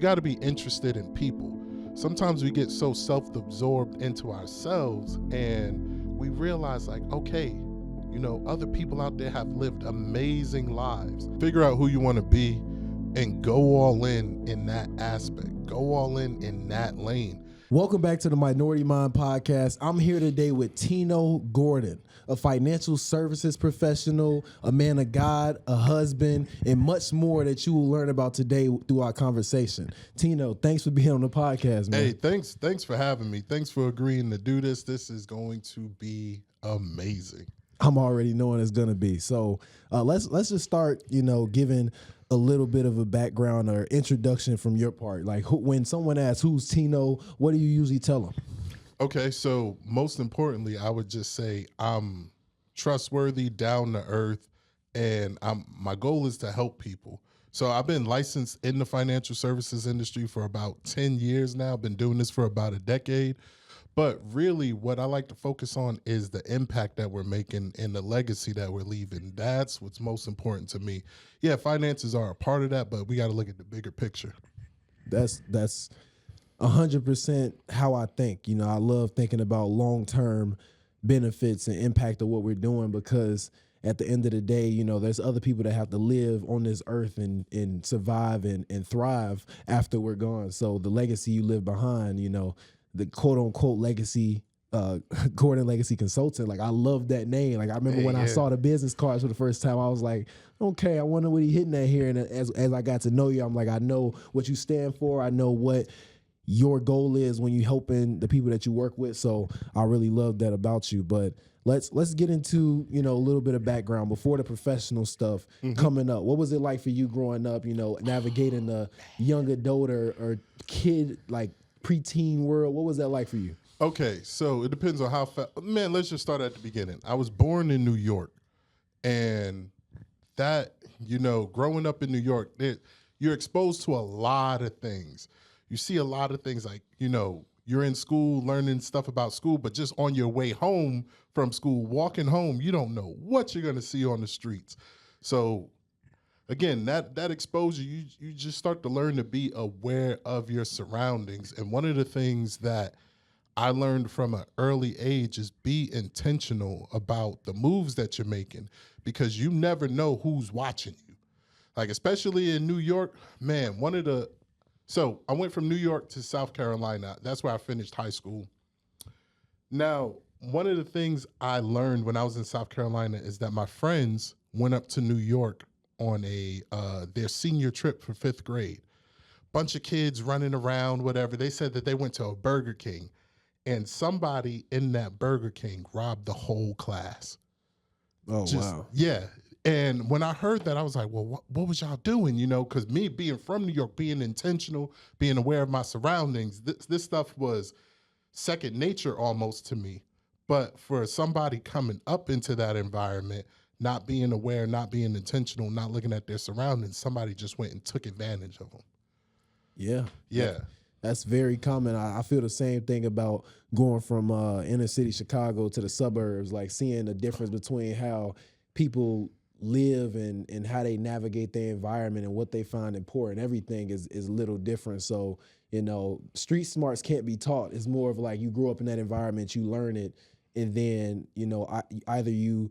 got to be interested in people. Sometimes we get so self-absorbed into ourselves and we realize like, okay, other people out there have lived amazing lives. Figure out who you want to be and go all in that aspect. Go all in that lane. Welcome back to the Minority Mind Podcast. I'm here today with Tino Gordon, a financial services professional, a man of God, a husband, and much more that you will learn about today through our conversation. Tino, thanks for being on the podcast, man. Hey, thanks for having me. Thanks for agreeing to do this. This is going to be amazing. I'm already knowing it's going to be. So let's just start, giving a little bit of a background or introduction from your part. Like when someone asks, who's Tino, what do you usually tell them? Okay, so most importantly, I would just say I'm trustworthy, down to earth, and my goal is to help people. So I've been licensed in the financial services industry for about 10 years now. I've been doing this for about a decade. But really what I like to focus on is the impact that we're making and the legacy that we're leaving. That's what's most important to me. Yeah, finances are a part of that, but we got to look at the bigger picture. That's 100% how I think. I love thinking about long-term benefits and impact of what we're doing, because at the end of the day, there's other people that have to live on this earth and survive and thrive after we're gone. So the legacy you leave behind, the quote unquote legacy, Gordon Legacy Consultant. Like, I love that name. Like, I remember when I saw the business cards for the first time, I was like, okay, I wonder what he hitting at here. And as I got to know you, I'm like, I know what you stand for. I know what your goal is when you're helping the people that you work with. So I really love that about you. But let's get into, a little bit of background before the professional stuff coming up. What was it like for you growing up, navigating the young adult or kid, like, preteen world? What was that like for you? Okay, so it depends on how fast. Man, let's just start at the beginning. I was born in New York, and that, growing up in New York, you're exposed to a lot of things. You see a lot of things like, you're in school learning stuff about school, but just on your way home from school, walking home, you don't know what you're going to see on the streets. So again, that exposure, you just start to learn to be aware of your surroundings. And one of the things that I learned from an early age is be intentional about the moves that you're making, because you never know who's watching you. Like, especially in New York, man, so I went from New York to South Carolina. That's where I finished high school. Now, one of the things I learned when I was in South Carolina is that my friends went up to New York on their senior trip for 5th grade. Bunch of kids running around, whatever. They said that they went to a Burger King, and somebody in that Burger King robbed the whole class. Oh, wow. Yeah. And when I heard that, I was like, well, what was y'all doing? Because me being from New York, being intentional, being aware of my surroundings, this stuff was second nature almost to me. But for somebody coming up into that environment, not being aware, not being intentional, not looking at their surroundings, somebody just went and took advantage of them. Yeah. That's very common. I feel the same thing about going from inner city Chicago to the suburbs, like seeing the difference between how people live and how they navigate their environment and what they find important. Everything is a little different. So, street smarts can't be taught. It's more of like you grow up in that environment, you learn it, and then, either you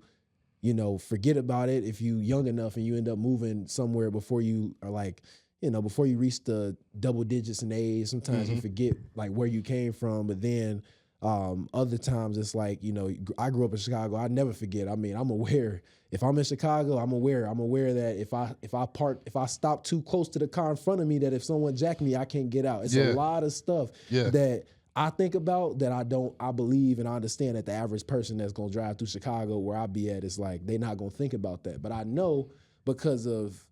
forget about it if you young enough and you end up moving somewhere before you are like, before you reach the double digits in age. Sometimes you forget like where you came from, but then other times it's like, I grew up in Chicago. I never forget. I mean, I'm aware. If I'm in Chicago, I'm aware that if I stop too close to the car in front of me, that if someone jacked me, I can't get out. It's a lot of stuff that I think about that I believe and I understand that the average person that's going to drive through Chicago where I be at, is like, they're not going to think about that. But I know, because of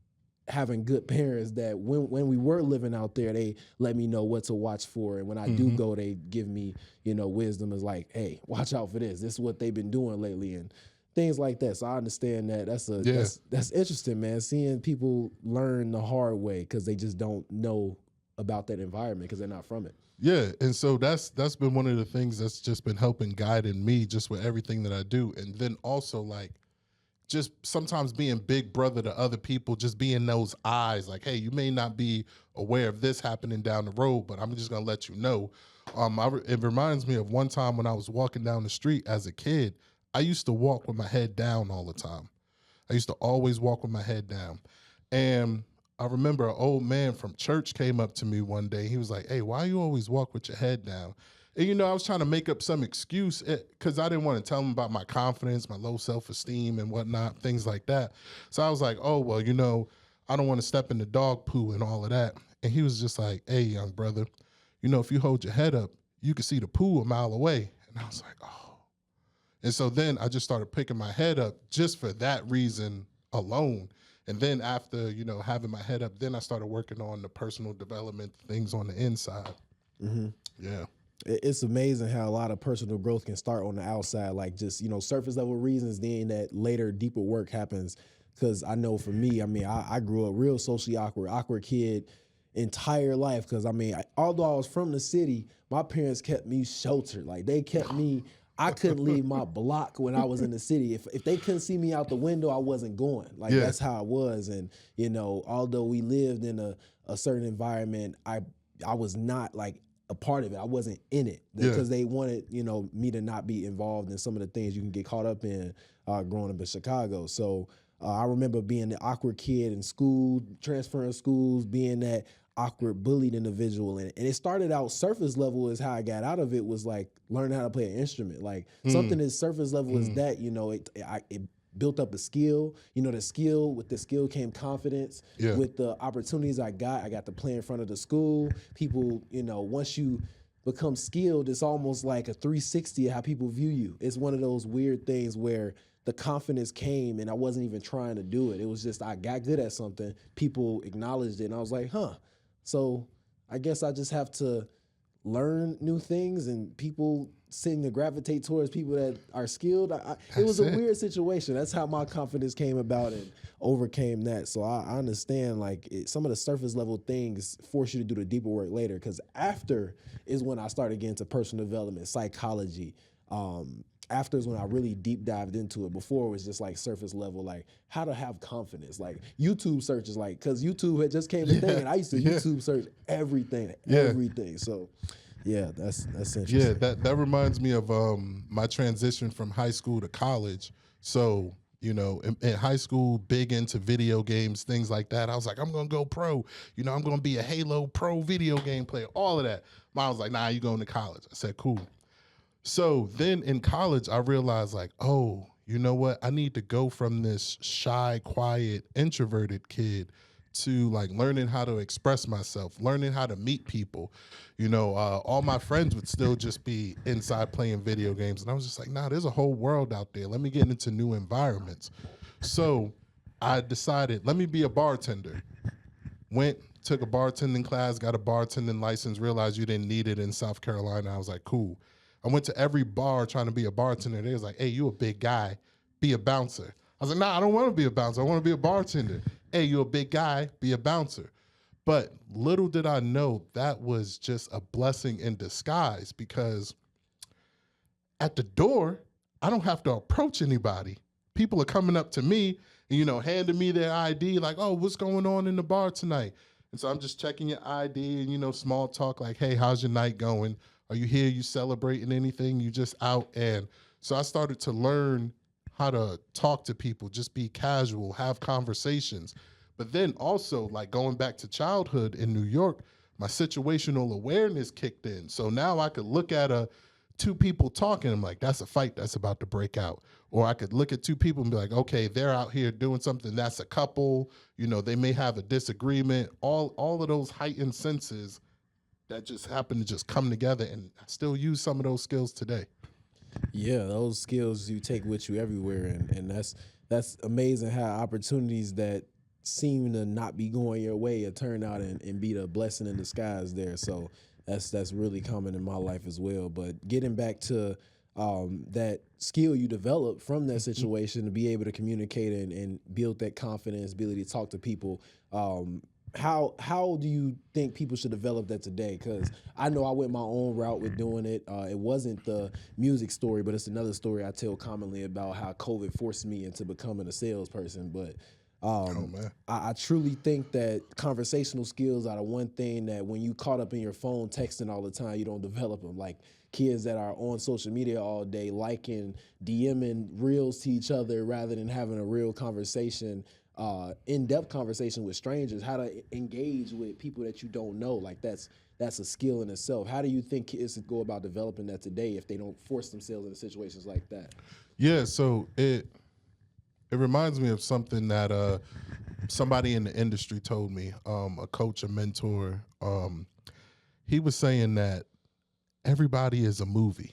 having good parents, that when we were living out there, they let me know what to watch for. And when I do go, they give me, wisdom, is like, hey, watch out for this. This is what they've been doing lately and things like that. So I understand that. That's interesting, man. Seeing people learn the hard way because they just don't know about that environment because they're not from it. Yeah, and so that's been one of the things that's just been helping guiding me just with everything that I do. And then also, like, just sometimes being big brother to other people, just being those eyes, like, hey, you may not be aware of this happening down the road, but I'm just gonna let you know. It reminds me of one time when I was walking down the street as a kid. I used to walk with my head down all the time. I used to always walk with my head down. And I remember an old man from church came up to me one day. He was like, hey, why you always walk with your head down? And, I was trying to make up some excuse because I didn't want to tell him about my confidence, my low self-esteem and whatnot, things like that. So I was like, oh, well, I don't want to step in the dog poo and all of that. And he was just like, hey, young brother, if you hold your head up, you can see the pool a mile away. And I was like, oh. And so then I just started picking my head up just for that reason alone. And then after, having my head up, then I started working on the personal development things on the inside. Mm-hmm. Yeah. It's amazing how a lot of personal growth can start on the outside, like just, surface level reasons, then that later deeper work happens. Because I know for me, I grew up real socially awkward kid entire life. Because, although I was from the city, my parents kept me sheltered. Like they kept me, I couldn't leave my block when I was in the city. If they couldn't see me out the window, I wasn't going. Like that's how I was. And, although we lived in a certain environment, I was not like a part of it. I wasn't in it because they wanted, me to not be involved in some of the things you can get caught up in growing up in Chicago. So I remember being the awkward kid in school, transferring schools, being that awkward bullied individual. And it started out surface level is how I got out of it, was like learning how to play an instrument. Like something as surface level as that, it built up a skill. With the skill came confidence. Yeah. With the opportunities I got to play in front of the school. People, once you become skilled, it's almost like a 360 of how people view you. It's one of those weird things where the confidence came and I wasn't even trying to do it. It was just I got good at something. People acknowledged it and I was like, huh. So I guess I just have to learn new things and people seem to gravitate towards people that are skilled. It was a weird situation. That's how my confidence came about and overcame that. So I understand some of the surface level things force you to do the deeper work later, because after is when I started getting to personal development, psychology. After is when I really deep dived into it. Before it was just like surface level, like how to have confidence. Like YouTube searches, because YouTube had just came a thing, and I used to YouTube search everything. So yeah, that's interesting. Yeah, that reminds me of my transition from high school to college. So, in high school, big into video games, things like that. I was like, I'm going to go pro. I'm going to be a Halo pro video game player, all of that. Mom was like, nah, you going to college. I said, cool. So then in college, I realized oh, you know what? I need to go from this shy, quiet, introverted kid to learning how to express myself, learning how to meet people. All my friends would still just be inside playing video games. And I was just like, nah, there's a whole world out there. Let me get into new environments. So I decided, let me be a bartender. Took a bartending class, got a bartending license, realized you didn't need it in South Carolina. I was like, cool. I went to every bar trying to be a bartender. They was like, hey, you a big guy, be a bouncer. I was like, nah, I don't want to be a bouncer. I want to be a bartender. Hey, you a big guy, be a bouncer. But little did I know that was just a blessing in disguise, because at the door, I don't have to approach anybody. People are coming up to me and, handing me their ID, like, oh, what's going on in the bar tonight? And so I'm just checking your ID and, small talk like, hey, how's your night going? Are you here? You celebrating anything? You just out? And so I started to learn how to talk to people, just be casual, have conversations. But then also, going back to childhood in New York, my situational awareness kicked in. So now I could look at two people talking. I'm like, that's a fight that's about to break out. Or I could look at two people and be like, okay, they're out here doing something. That's a couple. They may have a disagreement. All of those heightened senses that just happen to just come together, and I still use some of those skills today. Yeah, those skills you take with you everywhere, and that's amazing how opportunities that seem to not be going your way turn out and be the blessing in disguise there. So that's really common in my life as well. But getting back to that skill you develop from that situation to be able to communicate and build that confidence, ability to talk to people. how do you think people should develop that today? Because I know I went my own route with doing it. It wasn't the music story, but it's another story I tell commonly about how COVID forced me into becoming a salesperson. But Oh man. I truly think that conversational skills are the one thing that when you caught up in your phone texting all the time, you don't develop them. Like kids that are on social media all day, liking, DMing reels to each other rather than having a real conversation, in-depth conversation with strangers, how to engage with people that you don't know. Like that's a skill in itself. How do you think kids go about developing that today if they don't force themselves into situations like that? Yeah, so it reminds me of something that somebody in the industry told me, a coach, a mentor. He was saying that everybody is a movie.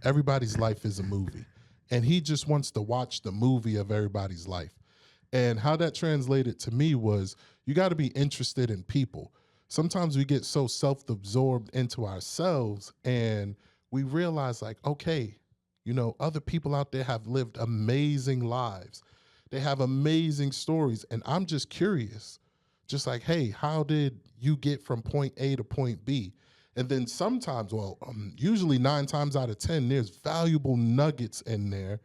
Everybody's life is a movie. And he just wants to watch the movie of everybody's life. And how that translated to me was you got to be interested in people. Sometimes we get so self-absorbed into ourselves and we realize like, okay, other people out there have lived amazing lives. They have amazing stories. And I'm just curious, just like, hey, how did you get from point A to point B? And then sometimes, usually 9 times out of 10, there's valuable nuggets in there.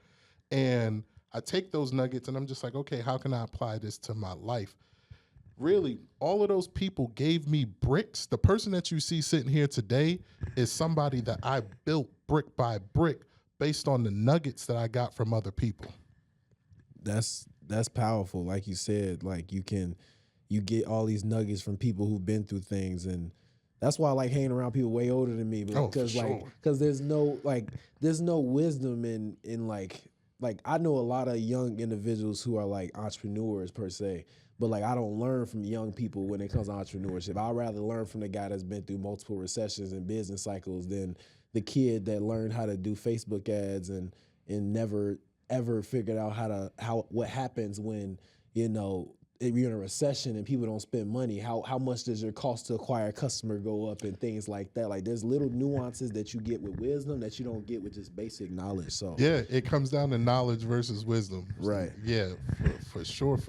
And I take those nuggets and I'm just like, okay, how can I apply this to my life? Really, all of those people gave me bricks. The person that you see sitting here today is somebody that I built brick by brick based on the nuggets that I got from other people. That's powerful. Like you said, like you get all these nuggets from people who've been through things, and that's why I like hanging around people way older than me. Because because there's no wisdom in like I know a lot of young individuals who are like entrepreneurs per se, but like I don't learn from young people when it comes to entrepreneurship. I'd rather learn from the guy that's been through multiple recessions and business cycles than the kid that learned how to do Facebook ads and never ever figured out what happens when you're in a recession and people don't spend money. How much does your cost to acquire a customer go up and things like that? Like there's little nuances that you get with wisdom that you don't get with just basic knowledge. So yeah, it comes down to knowledge versus wisdom. Right. Yeah, for sure.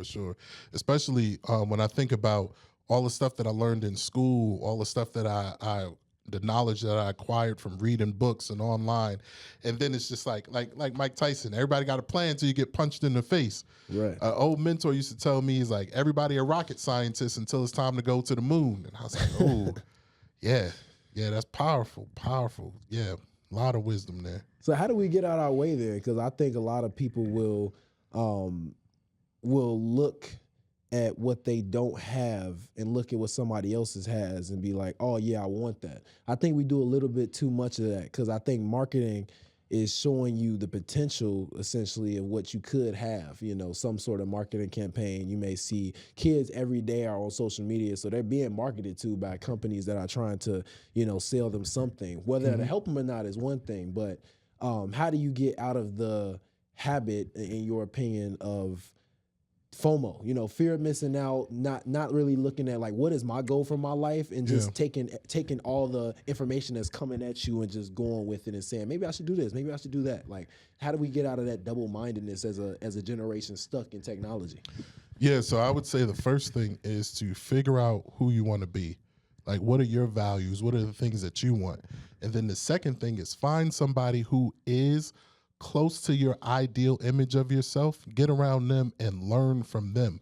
Especially when I think about all the stuff that I learned in school, all the stuff that the knowledge that I acquired from reading books and online, and then it's just like Mike Tyson. Everybody got a plan until you get punched in the face. Right. An old mentor used to tell me, he's like, everybody a rocket scientist until it's time to go to the moon. And I was like, oh, yeah, that's powerful. Yeah, a lot of wisdom there. So how do we get out our way there? Because I think a lot of people will look at what they don't have and look at what somebody else's has and be like, oh yeah, I want that. I think we do a little bit too much of that because I think marketing is showing you the potential essentially of what you could have, some sort of marketing campaign. You may see kids every day are on social media, so they're being marketed to by companies that are trying to, sell them something. Whether to help them or not is one thing, but how do you get out of the habit, in your opinion, of FOMO, fear of missing out, not really looking at like what is my goal for my life and just taking all the information that's coming at you and just going with it and saying maybe I should do this, maybe I should do that. Like how do we get out of that double-mindedness as a generation stuck in technology? Yeah, so I would say the first thing is to figure out who you want to be. Like what are your values? What are the things that you want? And then the second thing is find somebody who is close to your ideal image of yourself, get around them and learn from them.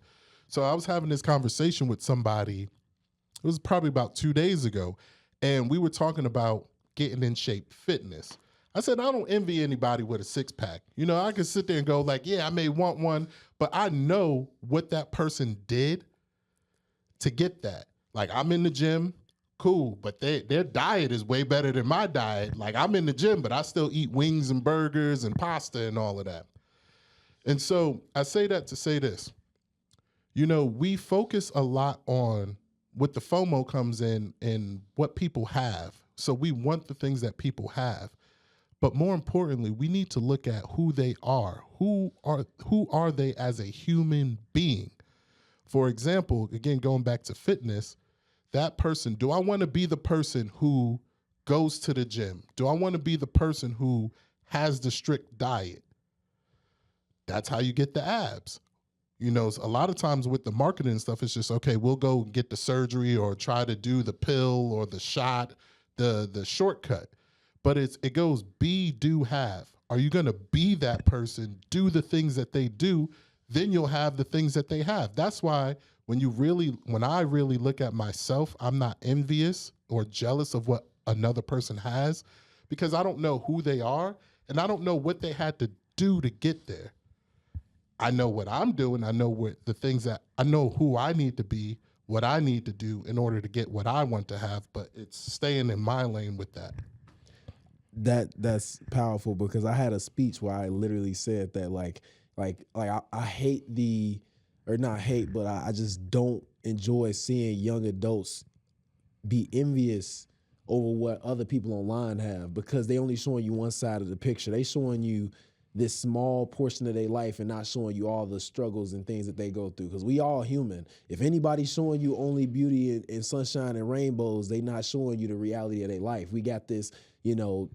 So I was having this conversation with somebody, it was probably about 2 days ago, and we were talking about getting in shape, fitness. I said, I don't envy anybody with a six-pack. I could sit there and go like, yeah, I may want one, but I know what that person did to get that. Like I'm in the gym, cool, but their diet is way better than my diet. Like I'm in the gym, but I still eat wings and burgers and pasta and all of that. And so I say that to say this. We focus a lot on what the FOMO comes in what people have. So we want the things that people have. But more importantly, we need to look at who they are. Who are they as a human being? For example, again, going back to fitness, that person, do I want to be the person who goes to the gym? Do I want to be the person who has the strict diet? That's how you get the abs. You know, a lot of times with the marketing and stuff, it's just okay. We'll go get the surgery or try to do the pill or the shot, the shortcut. But it goes be, do, have. Are you going to be that person? Do the things that they do, then you'll have the things that they have. That's why when I really look at myself, I'm not envious or jealous of what another person has, because I don't know who they are and I don't know what they had to do to get there. I know what I'm doing. I know what the things that I know who I need to be, what I need to do in order to get what I want to have, but it's staying in my lane with that. That's powerful, because I had a speech where I literally said that I hate or not hate, but I just don't enjoy seeing young adults be envious over what other people online have, because they only showing you one side of the picture. They showing you this small portion of their life and not showing you all the struggles and things that they go through. Because we all human. If anybody's showing you only beauty and sunshine and rainbows, they not showing you the reality of their life. We got this,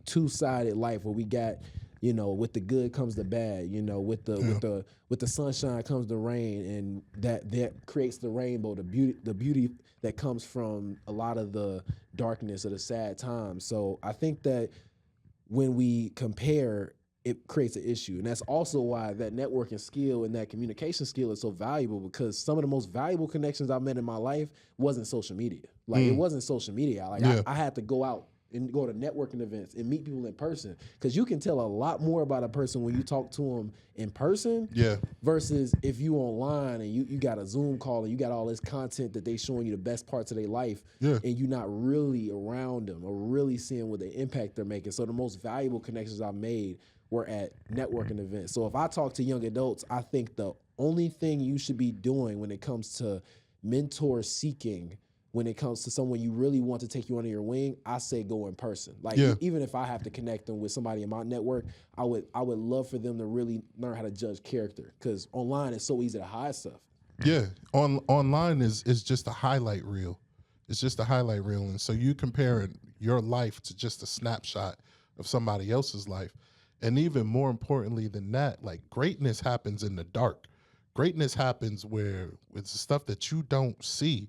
two-sided life where we got, with the good comes the bad. With the sunshine comes the rain, and that creates the rainbow, the beauty that comes from a lot of the darkness of the sad times. So I think that when we compare, it creates an issue. And that's also why that networking skill and that communication skill is so valuable, because some of the most valuable connections I met in my life wasn't social media. It wasn't social media. I had to go out and go to networking events and meet people in person, because you can tell a lot more about a person when you talk to them in person versus if you online and you got a Zoom call and you got all this content that they showing you the best parts of their life and you're not really around them or really seeing what the impact they're making. So the most valuable connections I've made were at networking events. So if I talk to young adults, I think the only thing you should be doing when it comes to mentor seeking, when it comes to someone you really want to take you under your wing, I say go in person. Even if I have to connect them with somebody in my network, I would love for them to really learn how to judge character, because online it's so easy to hide stuff. Yeah, online is just a highlight reel. It's just a highlight reel, and so you comparing your life to just a snapshot of somebody else's life. And even more importantly than that, like, greatness happens in the dark. Greatness happens where it's stuff that you don't see.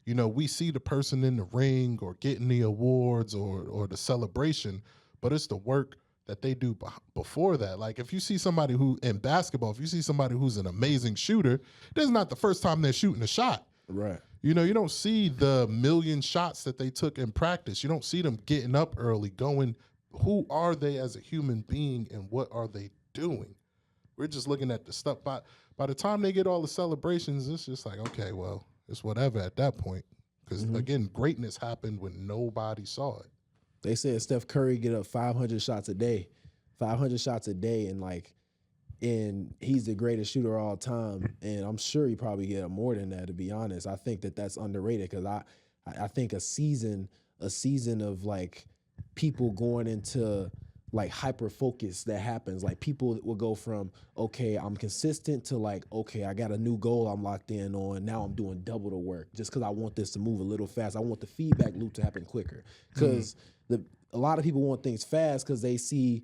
We see the person in the ring or getting the awards or the celebration, but it's the work that they do before that. Like, if you see somebody in basketball, if you see somebody who's an amazing shooter, this is not the first time they're shooting a shot. Right. You don't see the million shots that they took in practice. You don't see them getting up early, going. Who are they as a human being and what are they doing? We're just looking at the stuff. By the time they get all the celebrations, it's just like, okay, well, it's whatever at that point. Because, again, greatness happened when nobody saw it. They said Steph Curry get up 500 shots a day, and he's the greatest shooter of all time. And I'm sure he probably get up more than that, to be honest. I think that's underrated, because I think a season of people going into hyper focus that happens. People will go from, okay, I'm consistent to okay, I got a new goal I'm locked in on. Now I'm doing double the work just because I want this to move a little fast. I want the feedback loop to happen quicker, because a lot of people want things fast because they see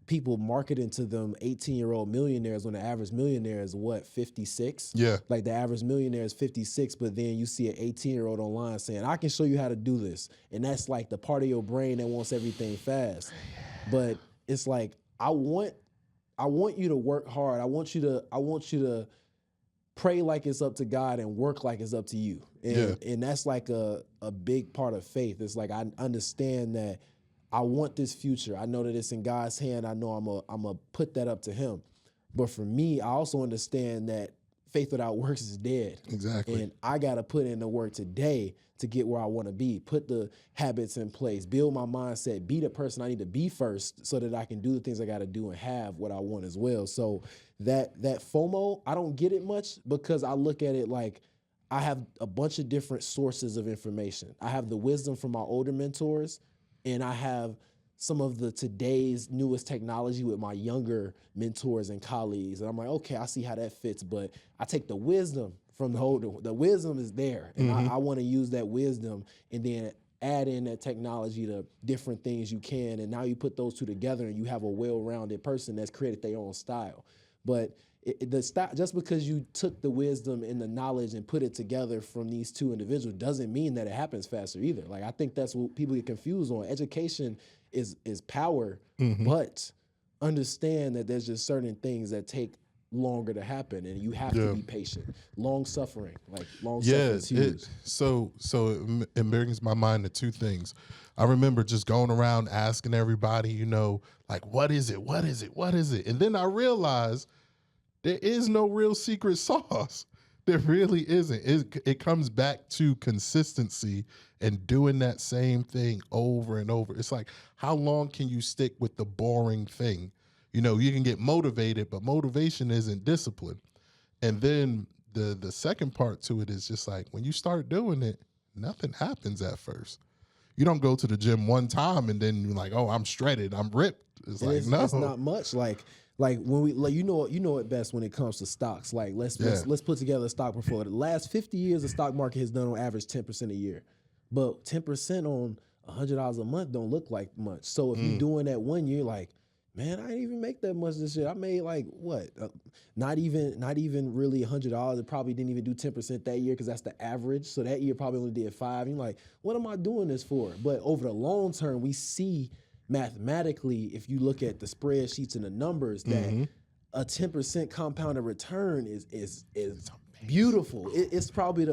people marketing to them 18-year-old millionaires when the average millionaire is 56? Yeah. The average millionaire is 56, but then you see an 18-year-old online saying, I can show you how to do this. And that's the part of your brain that wants everything fast. But it's I want you to work hard. I want you to pray like it's up to God and work like it's up to you. And that's a big part of faith. It's I understand that I want this future. I know that it's in God's hand. I know I'm a put that up to him. But for me, I also understand that faith without works is dead. Exactly. And I got to put in the work today to get where I want to be, put the habits in place, build my mindset, be the person I need to be first so that I can do the things I got to do and have what I want as well. So that FOMO, I don't get it much, because I look at it I have a bunch of different sources of information. I have the wisdom from my older mentors, and I have some of today's newest technology with my younger mentors and colleagues. And I'm okay, I see how that fits, but I take the wisdom from the wisdom is there. And I want to use that wisdom and then add in that technology to different things you can. And now you put those two together and you have a well-rounded person that's created their own style. But the stop, just because you took the wisdom and the knowledge and put it together from these two individuals doesn't mean that it happens faster either. Like I think that's what people get confused on. Education is power, but understand that there's just certain things that take longer to happen, and you have to be patient. Long suffering is huge. It brings my mind to two things. I remember just going around asking everybody, like, what is it? What is it? What is it? And then I realized there is no real secret sauce. There really isn't. It comes back to consistency and doing that same thing over and over. It's like, how long can you stick with the boring thing? You can get motivated, but motivation isn't discipline. And then the second part to it is just like, when you start doing it, nothing happens at first. You don't go to the gym one time and then you're like, oh, I'm shredded, I'm ripped. It's not much. Like when we you know it best when it comes to stocks. Like let's put together a stock portfolio. The last 50 years, the stock market has done on average 10% a year, but 10% on $100 a month don't look like much. So if you're doing that 1 year, like, man, I didn't even make that much this year. I made like what? Not even really $100. It probably didn't even do 10% that year because that's the average. So that year probably only did 5. You're like, what am I doing this for? But over the long term, we see mathematically, if you look at the spreadsheets and the numbers, that a 10% compounded return is beautiful. It's probably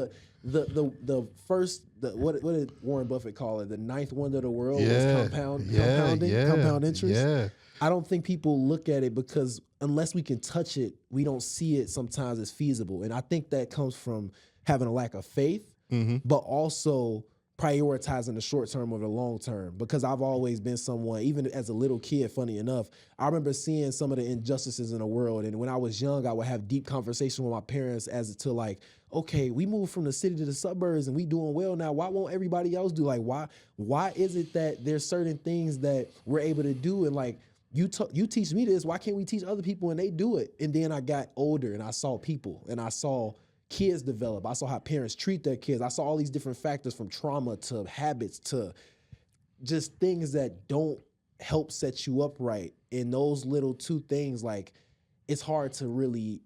the first, what did Warren Buffett call it? The ninth wonder of the world was compound interest. Yeah. I don't think people look at it because unless we can touch it, we don't see it sometimes as feasible. And I think that comes from having a lack of faith, but also prioritizing the short term over the long term. Because I've always been someone, even as a little kid, funny enough, I remember seeing some of the injustices in the world. And when I was young, I would have deep conversations with my parents as to like, okay, we moved from the city to the suburbs and we doing well now. Why won't everybody else do? Like, why is it that there's certain things that we're able to do? And like, you teach me this, why can't we teach other people and they do it? And then I got older and I saw people and I saw kids develop. I saw how parents treat their kids. I saw all these different factors from trauma to habits to just things that don't help set you up right. And those little two things, like, it's hard to really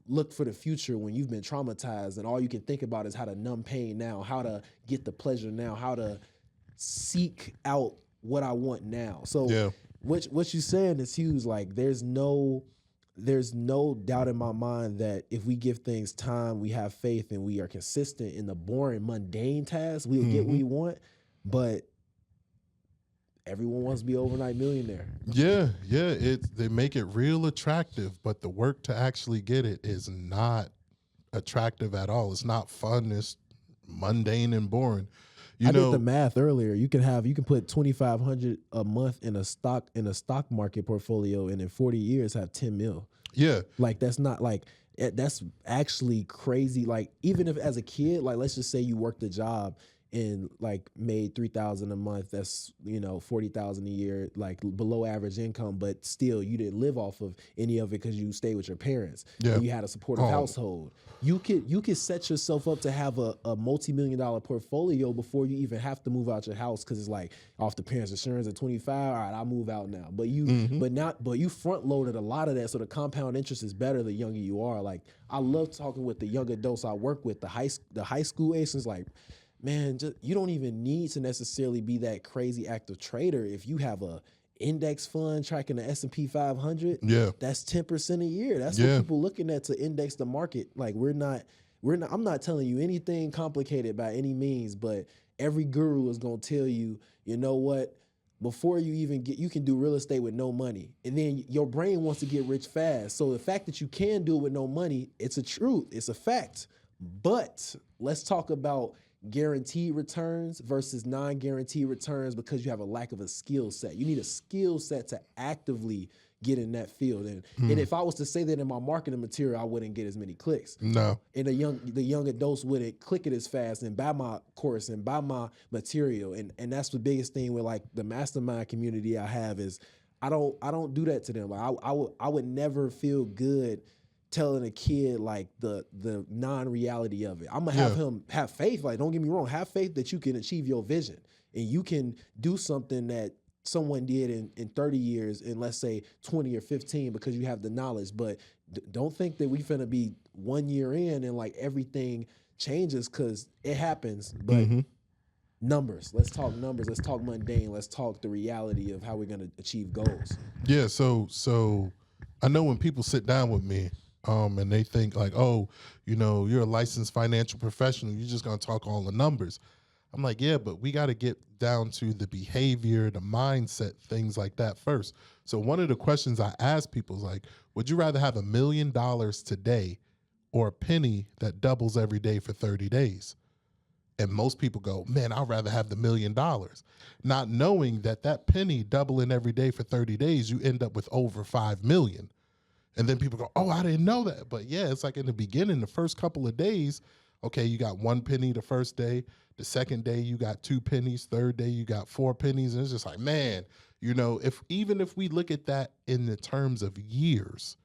look for the future when you've been traumatized and all you can think about is how to numb pain now, how to get the pleasure now, how to seek out what I want now. So what you're saying is huge. Like there's no doubt in my mind that if we give things time, we have faith, and we are consistent in the boring, mundane tasks, we'll get what we want. But everyone wants to be overnight millionaire. Yeah. They make it real attractive, but the work to actually get it is not attractive at all. It's not fun. It's mundane and boring. I did the math earlier. You can put $2,500 a month in a stock market portfolio, and in 40 years have 10 mil. Yeah, like that's not like that's actually crazy. Like even if as a kid, like let's just say you worked a job and like made $3,000 a month, that's $40,000 a year, like below average income, but still you didn't live off of any of it because you stayed with your parents. Yeah, and you had a supportive household. You could set yourself up to have a multi-million-dollar portfolio before you even have to move out your house, because it's like off the parents' insurance at 25. All right, I'll move out now. But you front loaded a lot of that, so the compound interest is better the younger you are. Like I love talking with the young adults I work with, the high school age. It's like, man, you don't even need to necessarily be that crazy active trader. If you have a index fund tracking the S&P 500, that's 10% a year. That's what people looking at to index the market. Like I'm not telling you anything complicated by any means, but every guru is going to tell you, you know what, before you can do real estate with no money. And then your brain wants to get rich fast. So the fact that you can do it with no money, it's a truth. It's a fact. But let's talk about guaranteed returns versus non-guaranteed returns, because you have a lack of a skill set. You need a skill set to actively get in that field. And if I was to say that in my marketing material, I wouldn't get as many clicks. No. And the young adults wouldn't click it as fast and buy my course and buy my material. And that's the biggest thing with like the mastermind community I have is I don't do that to them. Like I would never feel good telling a kid like the non-reality of it. I'm gonna have him have faith. Like, don't get me wrong, have faith that you can achieve your vision and you can do something that someone did in 30 years in, let's say, 20 or 15, because you have the knowledge. But don't think that we finna be 1 year in and like everything changes, because it happens. But numbers, let's talk numbers, let's talk mundane, let's talk the reality of how we're gonna achieve goals. Yeah, so I know when people sit down with me, and they think like, oh, you're a licensed financial professional, you're just gonna talk all the numbers. I'm like, yeah, but we got to get down to the behavior, the mindset, things like that first. So one of the questions I ask people is like, would you rather have $1 million today or a penny that doubles every day for 30 days? And most people go, man, I'd rather have the $1 million, not knowing that that penny doubling every day for 30 days, you end up with over 5 million. And then people go, oh, I didn't know that. But yeah, it's like in the beginning, the first couple of days, okay, you got 1 penny the first day. The second day you got 2 pennies. Third day you got 4 pennies. And it's just like, man, if we look at that in the terms of years,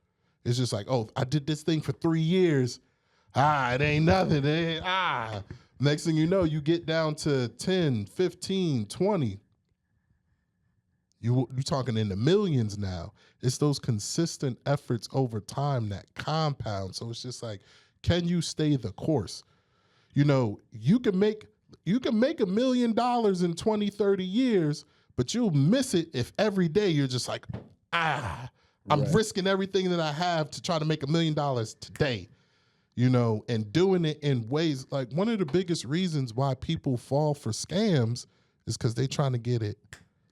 it's just like, oh, I did this thing for 3 years. It ain't nothing. Next thing you know, you get down to 10, 15, 20. You're talking in the millions now. It's those consistent efforts over time that compound. So it's just like, can you stay the course? You can make $1 million in 20, 30 years, but you'll miss it if every day you're just like, I'm risking everything that I have to try to make $1 million today. And doing it in ways like one of the biggest reasons why people fall for scams is because they're trying to get it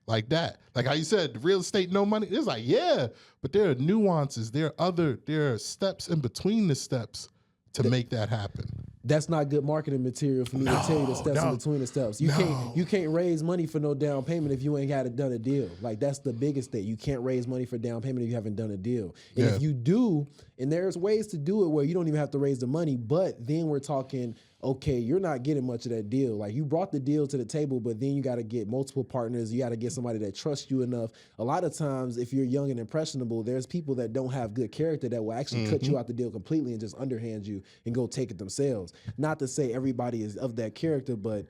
like that. Like how you said, the real estate, no money. It's like, yeah, but there are nuances. There are steps in between the steps to make that happen. That's not good marketing material for me to tell you the steps in between the steps. You can't raise money for no down payment if you ain't done a deal. Like that's the biggest thing. You can't raise money for down payment if you haven't done a deal. And if you do, and there's ways to do it where you don't even have to raise the money, but then we're talking, okay, you're not getting much of that deal. Like you brought the deal to the table, but then you got to get multiple partners. You got to get somebody that trusts you enough. A lot of times, if you're young and impressionable, there's people that don't have good character that will actually cut you out the deal completely and just underhand you and go take it themselves. Not to say everybody is of that character, but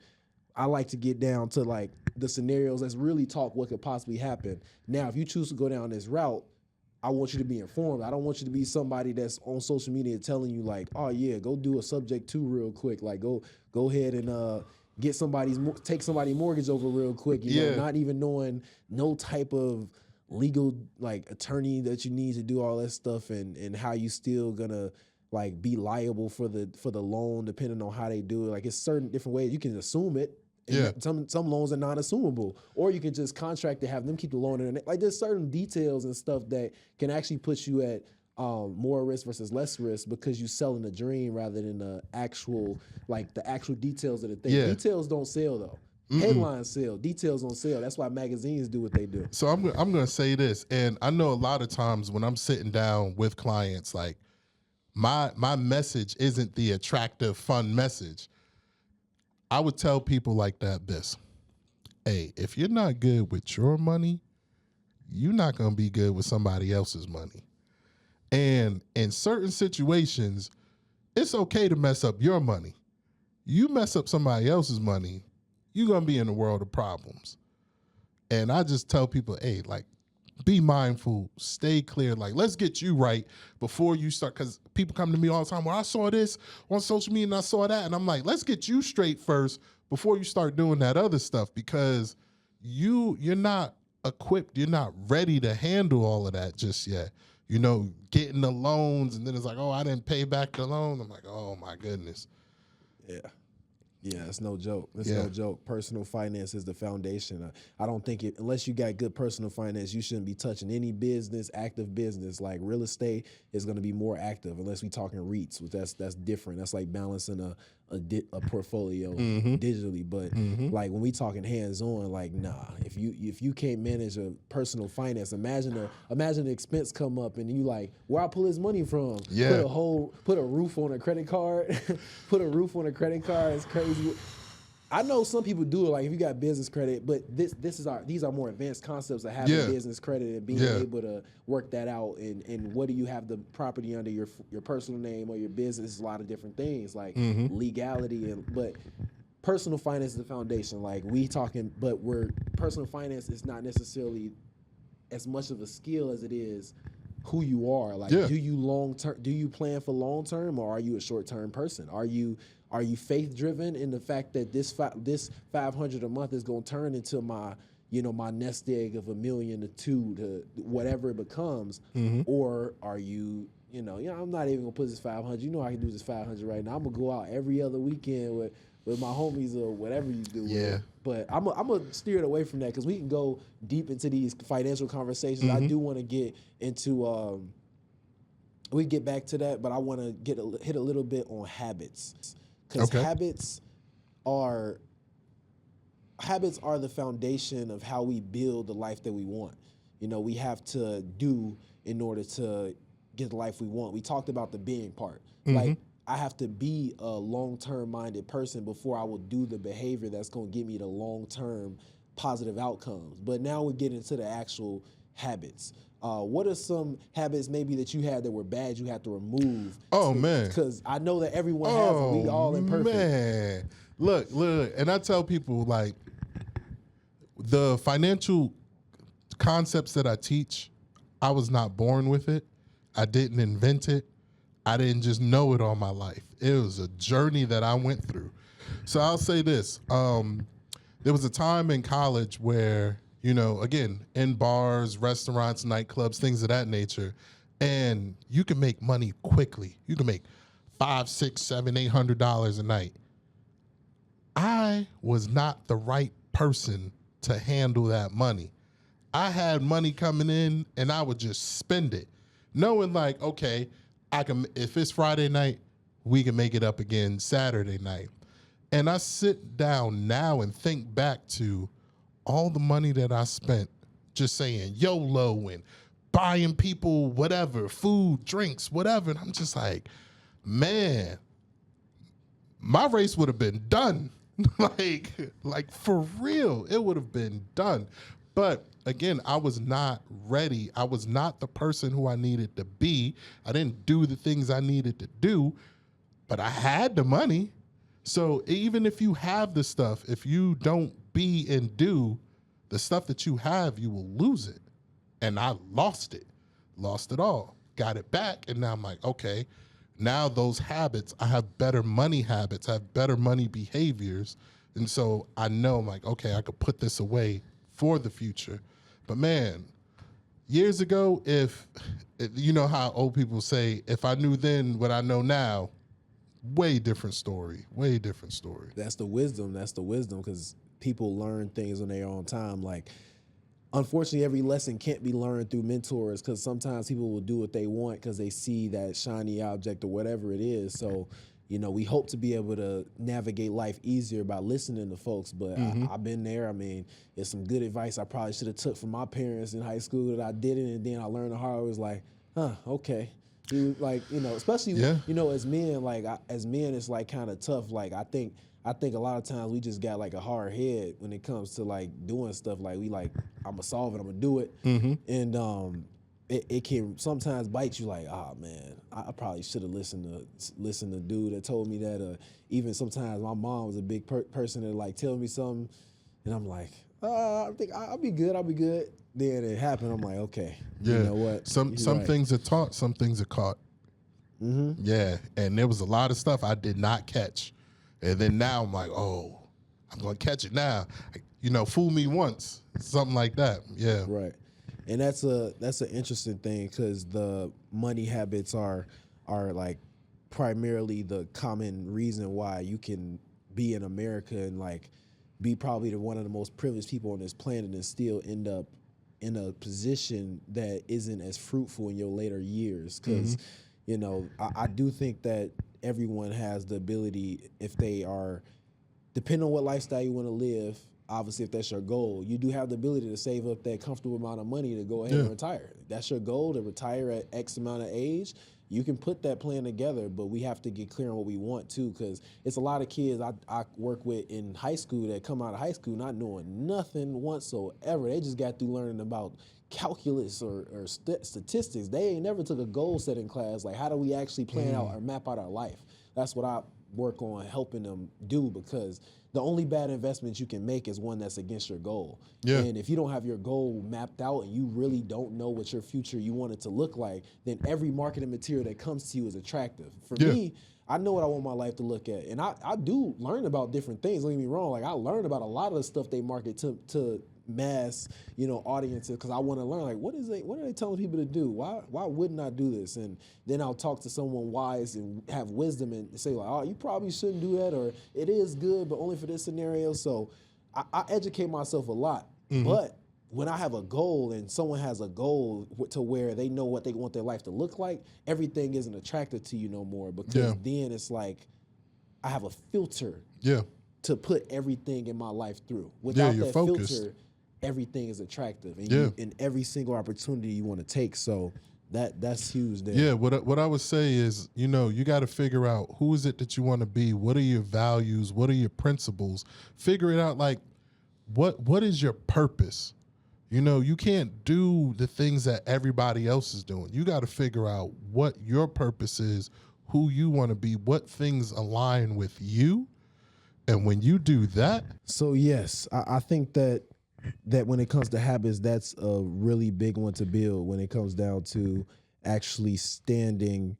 I like to get down to like the scenarios. Let's really talk what could possibly happen. Now, if you choose to go down this route, I want you to be informed. I don't want you to be somebody that's on social media telling you like, oh yeah, go do a subject to real quick. Like go ahead and take somebody's mortgage over real quick. You know, not even knowing no type of legal like attorney that you need to do all that stuff, and how you still gonna like be liable for the loan depending on how they do it. Like it's certain different ways you can assume it. And some loans are non-assumable, or you can just contract to have them keep the loan in. Like there's certain details and stuff that can actually put you at more risk versus less risk because you're selling a dream rather than the actual details of the thing. Details don't sell though. Headlines sell, details don't sell. That's why magazines do what they do. So I'm going to say this, and I know a lot of times when I'm sitting down with clients, like my message isn't the attractive, fun message. I would tell people like that this, hey, if you're not good with your money, you're not going to be good with somebody else's money. And in certain situations, it's okay to mess up your money. You mess up somebody else's money, you're going to be in a world of problems. And I just tell people, hey, like, be mindful, stay clear. Like, let's get you right before you start. Because people come to me all the time, well, I saw this on social media and I saw that. And I'm like, let's get you straight first before you start doing that other stuff. Because you're not equipped, you're not ready to handle all of that just yet. Getting the loans, and then it's like, oh, I didn't pay back the loan. I'm like, oh, my goodness. Yeah, it's no joke. It's no joke. Personal finance is the foundation. I don't think unless you got good personal finance, you shouldn't be touching any business, active business. Like real estate is going to be more active unless we talking REITs, which that's different. That's like balancing a portfolio digitally. But like when we talking hands on, like nah. If you can't manage a personal finance, imagine an expense come up and you like, where I pull this money from? Yeah. Put a roof on a credit card. Put a roof on a credit card. It's crazy. I know some people do it, like if you got business credit, but these are more advanced concepts of having business credit and being able to work that out. And what do you have the property under your personal name or your business? A lot of different things like legality but personal finance is the foundation. Like we talking, but we're personal finance is not necessarily as much of a skill as it is who you are. Like, do you plan for long term, or are you a short term person? Are you faith driven in the fact that this $500 a month is going to turn into my my nest egg of $1 million to $2 million to whatever it becomes, or are you I'm not even gonna put this 500. I can do this 500 right now. I'm gonna go out every other weekend with my homies or whatever you do. Yeah. But I'm gonna steer it away from that because we can go deep into these financial conversations. I do want to get into we get back to that, but I want to hit a little bit on habits because habits are the foundation of how we build the life that we want. We have to do in order to get the life we want. We talked about the being part. Like, I have to be a long-term minded person before I will do the behavior that's going to give me the long-term positive outcomes. But now we get into the actual habits. What are some habits maybe that you had that were bad you had to remove? Man. Because I know that everyone has them. We all imperfect. Man. Look. And I tell people, like, the financial concepts that I teach, I was not born with it. I didn't invent it. I didn't just know it all my life. It was a journey that I went through. So I'll say this. There was a time in college where, again, in bars, restaurants, nightclubs, things of that nature, and you can make money quickly. You can make $500, $600, $700, $800 a night. I was not the right person to handle that money. I had money coming in and I would just spend it, knowing like, okay, I can, if it's Friday night, we can make it up again Saturday night. And I sit down now and think back to all the money that I spent just saying YOLO and buying people whatever, food, drinks, whatever. And I'm just like, man, my race would have been done. like for real, it would have been done. But again, I was not ready. I was not the person who I needed to be. I didn't do the things I needed to do, but I had the money. So even if you have the stuff, if you don't be and do the stuff that you have, you will lose it. And I lost it all, got it back. And now I'm like, okay, now those habits, I have better money habits, I have better money behaviors. And so I know I'm like, okay, I could put this away for the future. But man, years ago, if you know how old people say, if I knew then what I know now, way different story. That's the wisdom, because people learn things on their own time. Like, unfortunately, every lesson can't be learned through mentors, because sometimes people will do what they want because they see that shiny object or whatever it is. So, we hope to be able to navigate life easier by listening to folks. But I've been there. I mean, it's some good advice I probably should have took from my parents in high school that I didn't, and then I learned the hard way. It was like, okay. Like, especially, as men, it's like kind of tough. Like, I think a lot of times we just got like a hard head when it comes to like doing stuff. Like, we like, I'm gonna solve it, I'm gonna do it. And it can sometimes bite you like, man, I probably should have listened to dude that told me that. Even sometimes my mom was a big person that like tell me something, and I'm like, I think I'll be good. Then it happened. I'm like, okay, you know what? Some right. Things are taught, some things are caught. Yeah, and there was a lot of stuff I did not catch, and then now I'm like, oh, I'm gonna catch it now. Fool me once, something like that. Yeah, right. And that's an interesting thing, because the money habits are like primarily the common reason why you can be in America and like be probably one of the most privileged people on this planet and still end up in a position that isn't as fruitful in your later years. Because I do think that everyone has the ability, if they are, depending on what lifestyle you want to live, obviously, if that's your goal, you do have the ability to save up that comfortable amount of money to go ahead and retire. That's your goal, to retire at X amount of age. You can put that plan together, but we have to get clear on what we want too, because it's a lot of kids I work with in high school that come out of high school not knowing nothing whatsoever. They just got through learning about calculus or statistics. They ain't never took a goal setting class. Like, how do we actually plan out or map out our life? That's what I work on helping them do, because the only bad investment you can make is one that's against your goal. Yeah. And if you don't have your goal mapped out and you really don't know what your future you want it to look like, then every marketing material that comes to you is attractive. For Yeah. me, I know what I want my life to look at. And I do learn about different things. Don't get me wrong. Like I learned about a lot of the stuff they market to mass, audiences, because I want to learn, like, what are they telling people to do? Why wouldn't I do this? And then I'll talk to someone wise and have wisdom and say, like, oh, you probably shouldn't do that, or it is good, but only for this scenario. So I educate myself a lot. But when I have a goal and someone has a goal to where they know what they want their life to look like, everything isn't attractive to you no more, because then it's like I have a filter to put everything in my life through. Without you're that focused. filter, everything is attractive, and in every single opportunity you want to take. So that's huge there. Yeah, what I would say is, you got to figure out who is it that you want to be. What are your values? What are your principles? Figure it out. Like, what is your purpose? You can't do the things that everybody else is doing. You got to figure out what your purpose is, who you want to be, what things align with you. And when you do that. So yes, I think that when it comes to habits, that's a really big one to build when it comes down to actually standing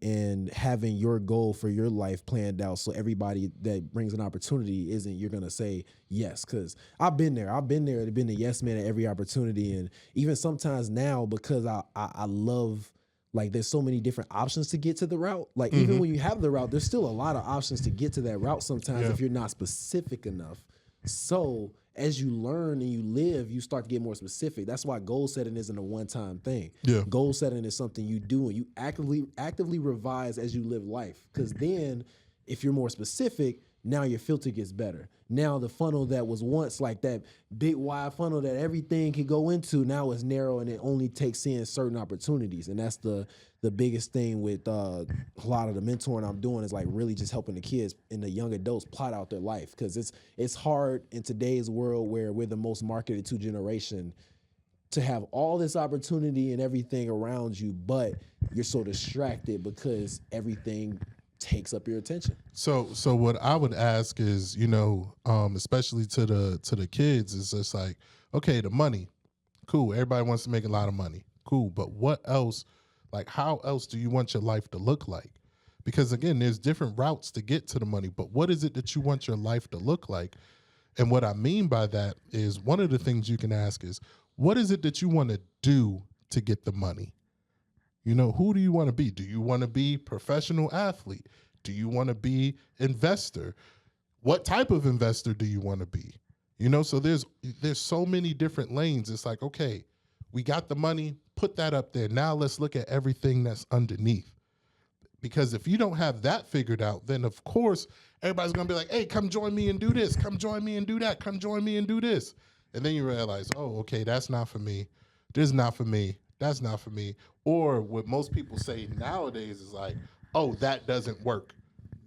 and having your goal for your life planned out. So everybody that brings an opportunity you're going to say yes. Cause I've been there. I've been the yes man at every opportunity. And even sometimes now, because I love, like, there's so many different options to get to the route. Like, even when you have the route, there's still a lot of options to get to that route sometimes if you're not specific enough. So as you learn and you live, you start to get more specific. That's why goal setting isn't a one-time thing. Yeah. Goal setting is something you do and you actively revise as you live life. Because then if you're more specific, now your filter gets better. Now the funnel that was once like that big wide funnel that everything could go into, now is narrow and it only takes in certain opportunities. And that's the biggest thing with a lot of the mentoring I'm doing, is like really just helping the kids and the young adults plot out their life. Because it's hard in today's world where we're the most marketed to generation to have all this opportunity and everything around you, but you're so distracted because everything takes up your attention. So what I would ask is, especially to the kids, is just like, okay, the money, cool. Everybody wants to make a lot of money, cool. But what else? Like, how else do you want your life to look like? Because again, there's different routes to get to the money, but what is it that you want your life to look like? And what I mean by that is, one of the things you can ask is, what is it that you want to do to get the money? Who do you want to be? Do you want to be professional athlete? Do you want to be investor? What type of investor do you want to be? So there's so many different lanes. It's like, okay, we got the money, put that up there. Now let's look at everything that's underneath. Because if you don't have that figured out, then of course everybody's going to be like, hey, come join me and do this. Come join me and do that. Come join me and do this. And then you realize, oh, okay, that's not for me. This is not for me. That's not for me. Or what most people say nowadays is like, oh, that doesn't work.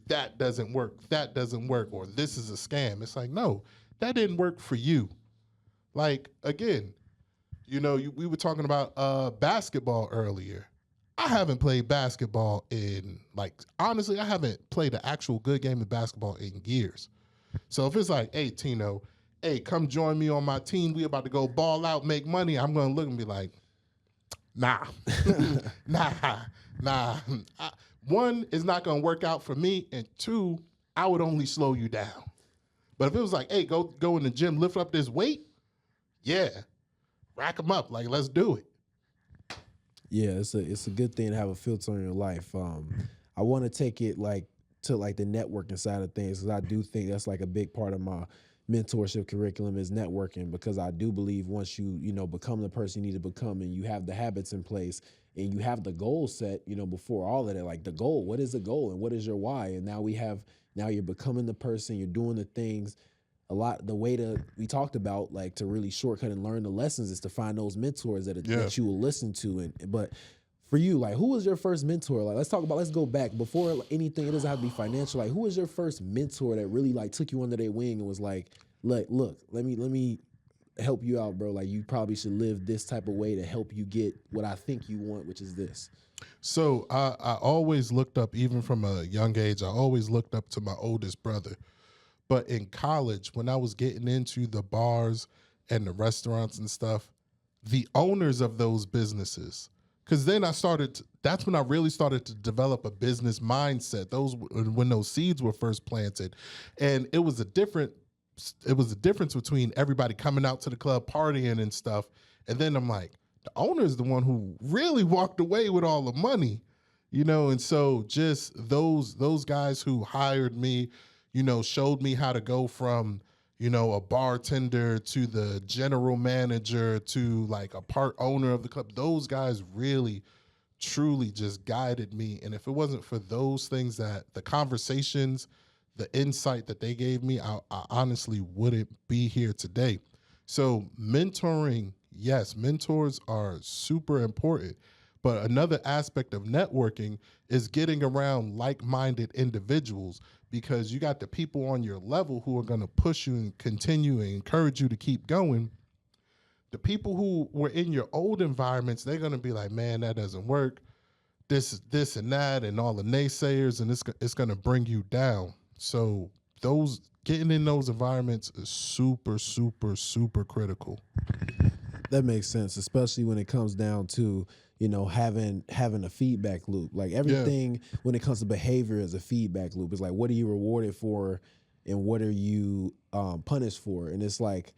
That doesn't work. That doesn't work. Or this is a scam. It's like, no, that didn't work for you. Like, again, we were talking about basketball earlier. I haven't played basketball in, like, honestly, I haven't played an actual good game of basketball in years. So if it's like, hey, Tino, hey, come join me on my team. We about to go ball out, make money. I'm going to look and be like, nah, nah. One, it's not going to work out for me. And two, I would only slow you down. But if it was like, hey, go in the gym, lift up this weight, yeah, rack them up. Like, let's do it. Yeah, it's a good thing to have a filter on your life. I want to take it to the networking side of things, because I do think that's like a big part of my mentorship curriculum is networking, because I do believe once you become the person you need to become and you have the habits in place and you have the goal set, before all of that, like the goal, what is the goal and what is your why? And now you're becoming the person, you're doing the things. The way we talked about, like, to really shortcut and learn the lessons is to find those mentors that you will listen to. But for you, like, who was your first mentor? Like, let's go back before anything. It doesn't have to be financial. Like, who was your first mentor that really like took you under their wing and was like, look, let me help you out, bro. Like, you probably should live this type of way to help you get what I think you want, which is this. So I always looked up, even from a young age, I always looked up to my oldest brother. But in college, when I was getting into the bars and the restaurants and stuff, the owners of those businesses, because then that's when I really started to develop a business mindset. When those seeds were first planted. And it was a difference between everybody coming out to the club partying and stuff. And then I'm like, the owner is the one who really walked away with all the money, and so just those guys who hired me, showed me how to go from, a bartender to the general manager to like a part owner of the club. Those guys really, truly just guided me. And if it wasn't for those things, that the conversations, the insight that they gave me, I honestly wouldn't be here today. So mentoring, yes, mentors are super important. But another aspect of networking is getting around like-minded individuals, because you got the people on your level who are going to push you and continue and encourage you to keep going. The people who were in your old environments, they're going to be like, man, that doesn't work. This and that, and all the naysayers, and it's going to bring you down. So getting in those environments is super, super, super critical. That makes sense, especially when it comes down to, having a feedback loop. Like everything when it comes to behavior is a feedback loop. It's like, what are you rewarded for and what are you punished for? And it's like,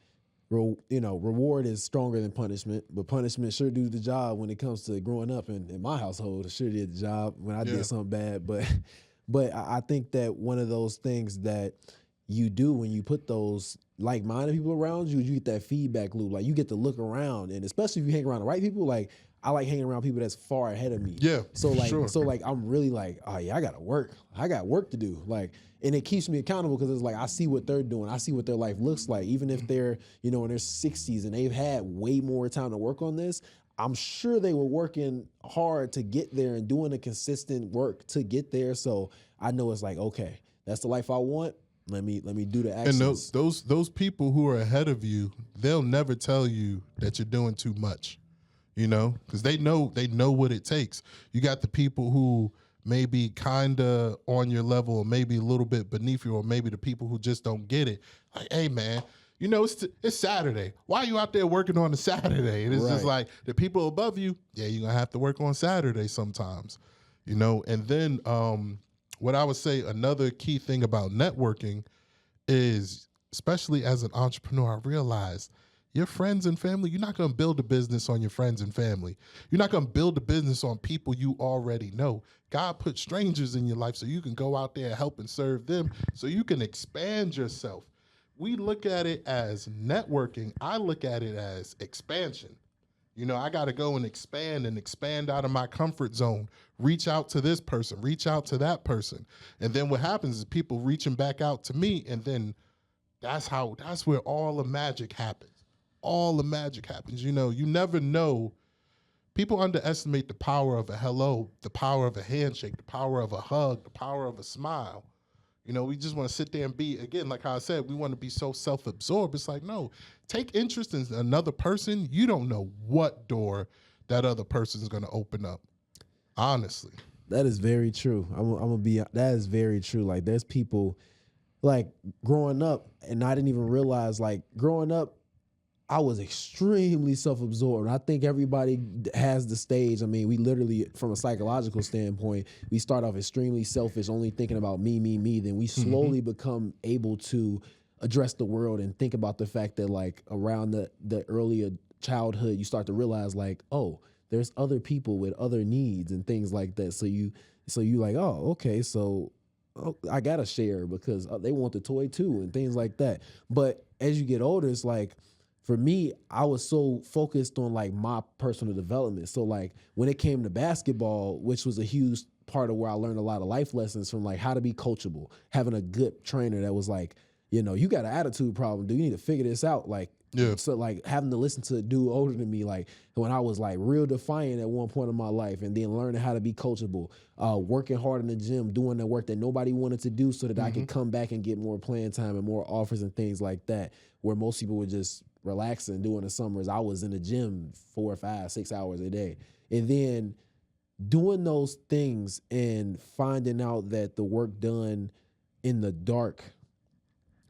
reward is stronger than punishment, but punishment sure do the job when it comes to growing up. In my household, it sure did the job when I did something bad. But I think that one of those things that you do when you put those like-minded people around you, you get that feedback loop. Like you get to look around, and especially if you hang around the right people. Like I like hanging around people that's far ahead of me. Yeah. So I'm really like, oh yeah, I got work to do. Like, and it keeps me accountable because it's like I see what they're doing, I see what their life looks like. Even if they're in their 60s and they've had way more time to work on this, I'm sure they were working hard to get there and doing the consistent work to get there. So I know it's like, okay, that's the life I want. Let me do the actions. And those people who are ahead of you, they'll never tell you that you're doing too much, because they know what it takes. You got the people who may be kind of on your level, or maybe a little bit beneath you, or maybe the people who just don't get it. Like, hey man, it's Saturday. Why are you out there working on a Saturday? And it's just like the people above you. Yeah, you're gonna have to work on Saturday sometimes, And then what I would say, another key thing about networking is, especially as an entrepreneur, I realized your friends and family, you're not going to build a business on your friends and family. You're not going to build a business on people you already know. God put strangers in your life so you can go out there and help and serve them, so you can expand yourself. We look at it as networking. I look at it as expansion. I got to go and expand out of my comfort zone, reach out to this person, reach out to that person. And then what happens is people reaching back out to me. And then that's where all the magic happens. All the magic happens. You never know. People underestimate the power of a hello, the power of a handshake, the power of a hug, the power of a smile. We just want to sit there and be, again, like how I said, we want to be so self-absorbed. It's like, no, take interest in another person. You don't know what door that other person is going to open up. Honestly. That is very true. That is very true. Like there's people like growing up, and I didn't even realize, like growing up, I was extremely self-absorbed. I think everybody has the stage. I mean, we literally, from a psychological standpoint, we start off extremely selfish, only thinking about me. Then we slowly become able to address the world and think about the fact that, like, around the earlier childhood, you start to realize, like, oh, there's other people with other needs and things like that. So you like, oh, okay, so I gotta share because they want the toy too and things like that. But as you get older, it's like, for me, I was so focused on like my personal development. So like when it came to basketball, which was a huge part of where I learned a lot of life lessons from, like how to be coachable, having a good trainer that was like, you got an attitude problem, dude. You need to figure this out. Like, so like having to listen to a dude older than me, like when I was like real defiant at one point in my life, and then learning how to be coachable, working hard in the gym, doing the work that nobody wanted to do so that I could come back and get more playing time and more offers and things like that, where most people would just relaxing during the summers. I was in the gym 4, 5, 6 hours a day. And then doing those things and finding out that the work done in the dark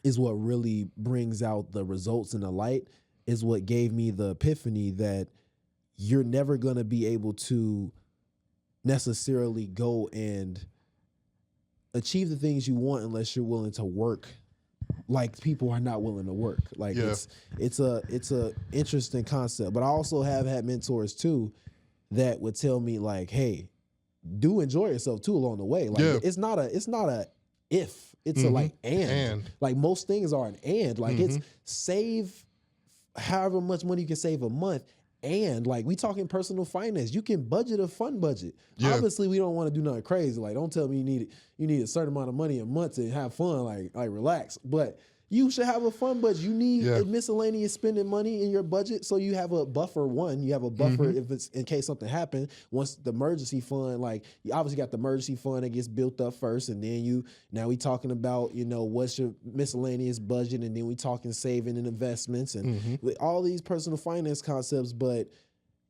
is what really brings out the results in the light, is what gave me the epiphany that you're never going to be able to necessarily go and achieve the things you want unless you're willing to work like people are not willing to work. Like Yeah. it's a interesting concept. But I also have had mentors too that would tell me like, hey, do enjoy yourself too along the way. Like Yeah. it's not a if, it's a like and. Like most things are an and. Like it's save however much money you can save a month. And like we talking personal finance, you can budget a fun budget. Yeah. Obviously, we don't want to do nothing crazy. Like, don't tell me you need a certain amount of money a month to have fun. Like relax. But you should have a fun budget. You need a miscellaneous spending money in your budget, so you have a buffer. One, you have a buffer if it's in case something happened. Once the emergency fund, like you obviously got the emergency fund that gets built up first, and then now we talking about what's your miscellaneous budget, and then we talking saving and investments and with all these personal finance concepts. But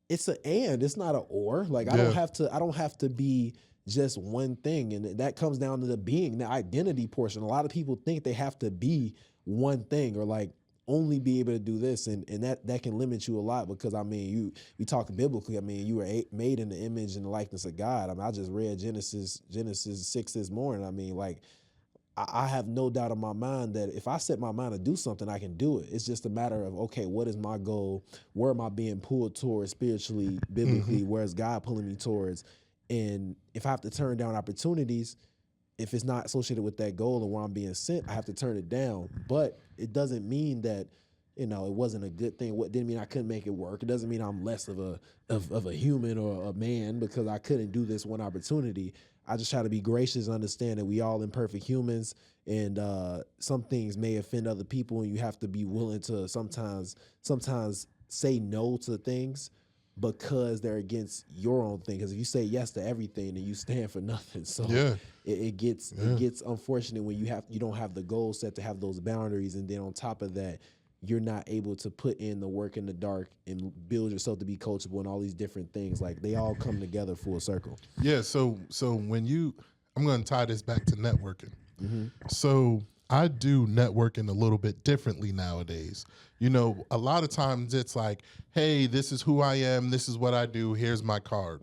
it's an and, it's not an or. Like I don't have to be just one thing, and that comes down to the identity portion. A lot of people think they have to be one thing or like only be able to do this, and that can limit you a lot because we talk biblically. I mean, you were made in the image and the likeness of God. I mean, I just read Genesis 6 this morning. I mean, like I have no doubt in my mind that if I set my mind to do something, I can do it. It's just a matter of, okay, what is my goal? Where am I being pulled towards spiritually, biblically? Where is God pulling me towards? And if I have to turn down opportunities, if it's not associated with that goal and where I'm being sent, I have to turn it down. But it doesn't mean that, it wasn't a good thing. What didn't mean I couldn't make it work. It doesn't mean I'm less of a human or a man because I couldn't do this one opportunity. I just try to be gracious and understand that we all imperfect humans, and some things may offend other people, and you have to be willing to sometimes say no to things because they're against your own thing. Because if you say yes to everything, then you stand for nothing. So it gets unfortunate when you don't have the goal set to have those boundaries, and then on top of that, you're not able to put in the work in the dark and build yourself to be coachable and all these different things. Like they all come together full circle. Yeah. So when I'm going to tie this back to networking. So I do networking a little bit differently nowadays. A lot of times it's like, hey, this is who I am. This is what I do. Here's my card.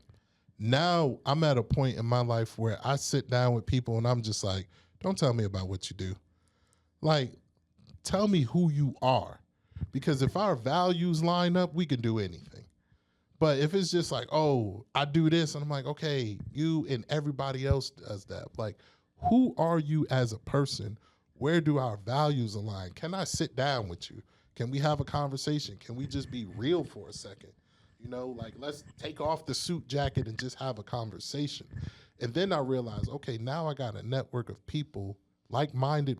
Now I'm at a point in my life where I sit down with people and I'm just like, don't tell me about what you do. Like, tell me who you are. Because if our values line up, we can do anything. But if it's just like, oh, I do this, and I'm like, okay, you and everybody else does that. Like, who are you as a person? Where do our values align? Can I sit down with you? Can we have a conversation? Can we just be real for a second? Like let's take off the suit jacket and just have a conversation. And then I realized, okay, now I got a network of people, like-minded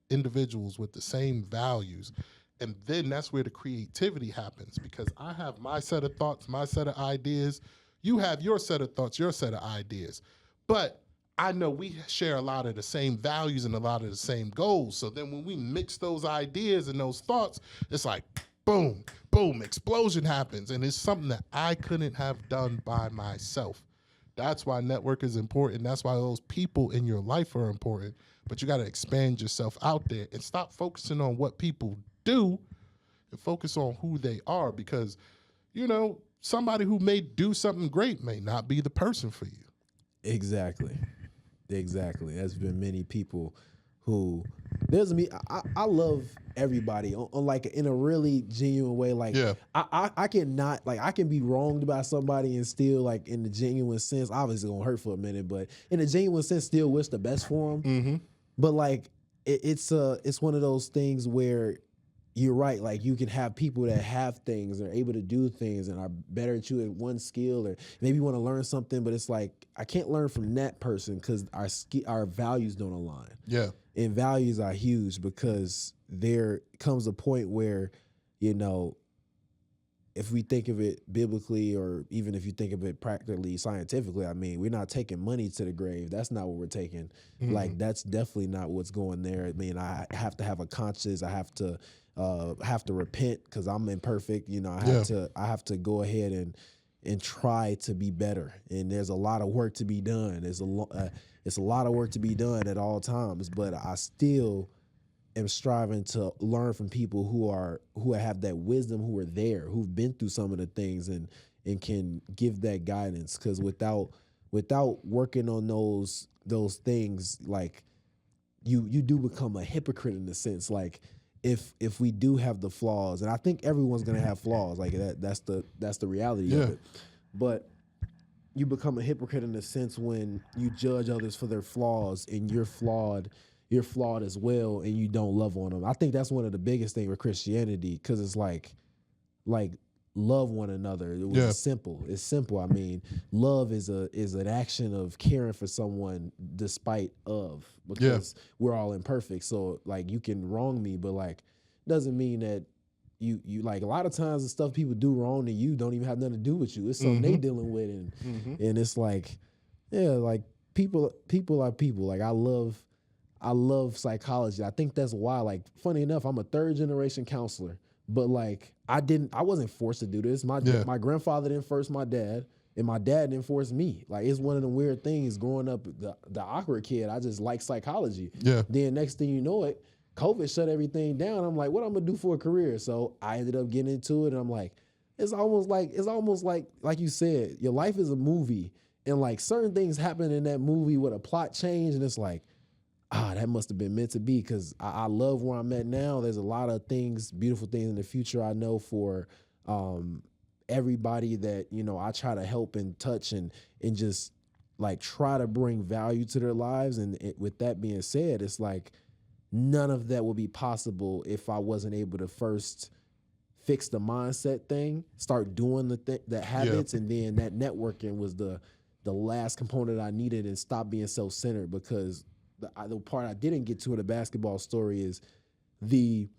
individuals with the same values. And then that's where the creativity happens because I have my set of thoughts, my set of ideas. You have your set of thoughts, your set of ideas. But I know we share a lot of the same values and a lot of the same goals. So then when we mix those ideas and those thoughts, it's like, boom, boom, explosion happens. And it's something that I couldn't have done by myself. That's why network is important. That's why those people in your life are important. But you got to expand yourself out there and stop focusing on what people do and focus on who they are because, somebody who may do something great may not be the person for you. Exactly. There's been many people who I love everybody on like in a really genuine way. Like I cannot, like I can be wronged by somebody and still like in the genuine sense, obviously gonna hurt for a minute, but in the genuine sense still wish the best for them. But like it's one of those things where you're right. Like you can have people that have things, they're able to do things and are better at you at one skill, or maybe you want to learn something, but it's like, I can't learn from that person because our values don't align. Yeah. And values are huge because there comes a point where, if we think of it biblically, or even if you think of it practically, scientifically, I mean, we're not taking money to the grave. That's not what we're taking. Like, that's definitely not what's going there. I mean, I have to have a conscience. I have to repent because I'm imperfect. I have to go ahead and try to be better. And there's a lot of work to be done. It's a lot of work to be done at all times. But I still am striving to learn from people who have that wisdom, who are there, who've been through some of the things and can give that guidance. Because without working on those things, like you do become a hypocrite in a sense. Like if we do have the flaws, and I think everyone's gonna have flaws, like that's the reality of it. But you become a hypocrite in a sense when you judge others for their flaws and you're flawed as well, and you don't love on them. I think that's one of the biggest things with Christianity, because it's like love one another. It was simple. It's simple. I mean, love is an action of caring for someone despite of, because we're all imperfect. So like you can wrong me, but like doesn't mean that you like, a lot of times the stuff people do wrong to you don't even have nothing to do with you. It's something they dealing with, and it's like, yeah, like people are people. Like I love psychology. I think that's why, like, funny enough, I'm a third generation counselor, but like I wasn't forced to do this. My grandfather didn't force my dad, and my dad didn't force me. Like, it's one of the weird things growing up, the awkward kid. I just like psychology. Yeah. Then next thing you know it, COVID shut everything down. I'm like, what I'm gonna do for a career? So I ended up getting into it, and I'm like, it's almost like you said, your life is a movie, and like certain things happen in that movie with a plot change, and it's like, that must have been meant to be, because I love where I'm at now. There's a lot of things, beautiful things in the future, I know, for everybody that, you know, I try to help and touch and just like try to bring value to their lives. And with that being said, it's like none of that would be possible if I wasn't able to first fix the mindset thing, start doing the habits, and then that networking was the last component I needed, and stop being self-centered. Because the part I didn't get to in the basketball story is the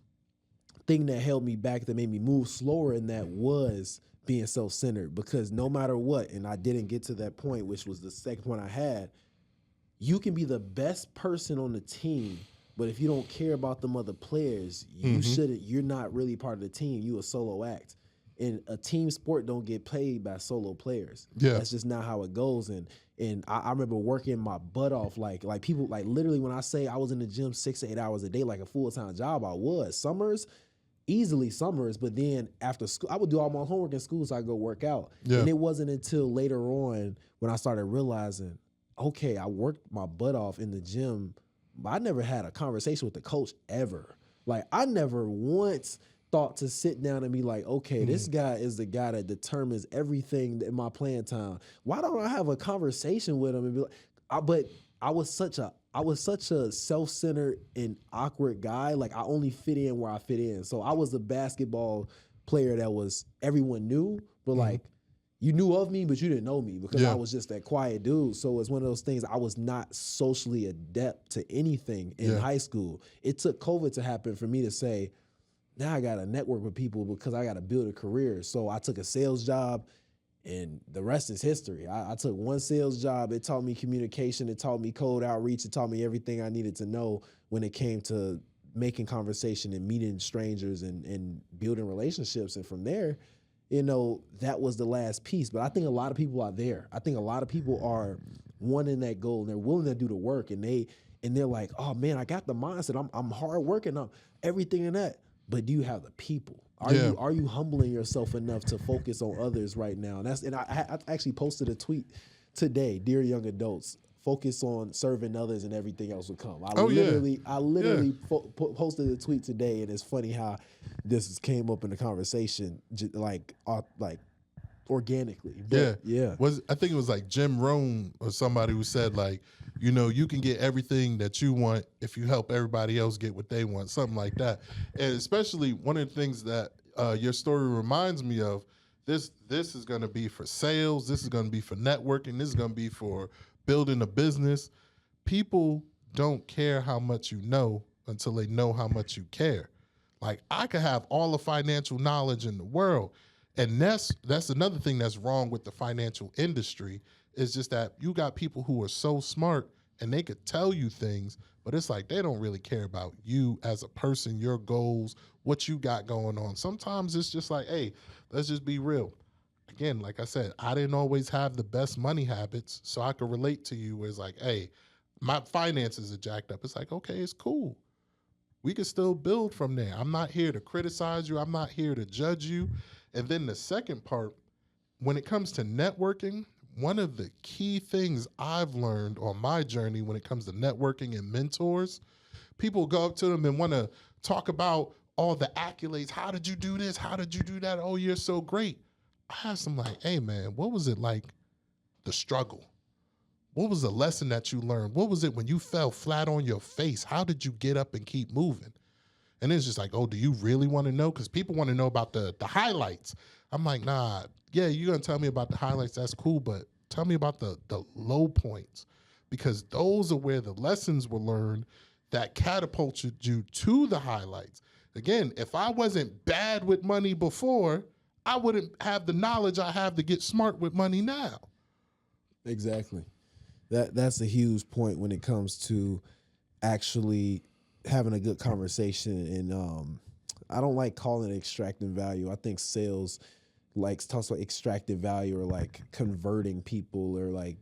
thing that held me back, that made me move slower, and that was being self-centered. Because no matter what, and I didn't get to that point, which was the second point I had, you can be the best person on the team, but if you don't care about them other players, you're not really part of the team. You a solo act. And a team sport don't get played by solo players. Yeah. That's just not how it goes. And I remember working my butt off. Like people, like literally when I say I was in the gym 6 to 8 hours a day, like a full-time job, I was. Easily summers, but then after school, I would do all my homework in school so I could go work out. Yeah. And it wasn't until later on when I started realizing, okay, I worked my butt off in the gym, but I never had a conversation with the coach ever. Like, I never once thought to sit down and be like, okay, this guy is the guy that determines everything in my playing time. Why don't I have a conversation with him and be like, but I was such a self-centered and awkward guy. Like, I only fit in where I fit in. So I was a basketball player that was, everyone knew, but like, you knew of me, but you didn't know me, because I was just that quiet dude. So it's one of those things, I was not socially adept to anything in high school. It took COVID to happen for me to say, now I got to network with people, because I got to build a career. So I took a sales job, and the rest is history. I took one sales job. It taught me communication. It taught me cold outreach. It taught me everything I needed to know when it came to making conversation and meeting strangers and building relationships. And from there, you know, that was the last piece. But I think a lot of people are there. I think a lot of people are wanting that goal, and they're willing to do the work, and they're like, oh man, I got the mindset. I'm hard working. I'm everything in that. But do you have the people? Are you humbling yourself enough to focus on others right now? And I actually posted a tweet today, dear young adults, focus on serving others and everything else will come. I literally posted a tweet today, and it's funny how this came up in the conversation, like organically. But, I think it was like Jim Rohn or somebody who said, like, you know, you can get everything that you want if you help everybody else get what they want, something like that. And especially one of the things that your story reminds me of, this is going to be for sales, this is going to be for networking, this is going to be for building a business. People don't care how much you know until they know how much you care. Like, I could have all the financial knowledge in the world, and that's another thing that's wrong with the financial industry. It's just that you got people who are so smart and they could tell you things, but it's like they don't really care about you as a person, your goals, what you got going on. Sometimes it's just like, hey, let's just be real. Again, like I said, I didn't always have the best money habits, so I could relate to you as like, hey, my finances are jacked up. It's like, okay, it's cool. we can still build from there. I'm not here to criticize you. I'm not here to judge you. And then the second part, when it comes to networking, one of the key things I've learned on my journey when it comes to networking and mentors, people go up to them and want to talk about all the accolades. How did you do this? How did you do that? Oh, you're so great. I asked them like, hey man, what was it like, the struggle? What was the lesson that you learned? What was it when you fell flat on your face? How did you get up and keep moving? And it's just like, oh, do you really want to know? Because people want to know about the highlights. I'm like, nah, yeah, you're going to tell me about the highlights. That's cool, but tell me about the low points, because those are where the lessons were learned that catapulted you to the highlights. Again, if I wasn't bad with money before, I wouldn't have the knowledge I have to get smart with money now. Exactly. That's a huge point when it comes to actually having a good conversation. And I don't like calling it extracting value. I think sales talks about extracting value, or like converting people, or like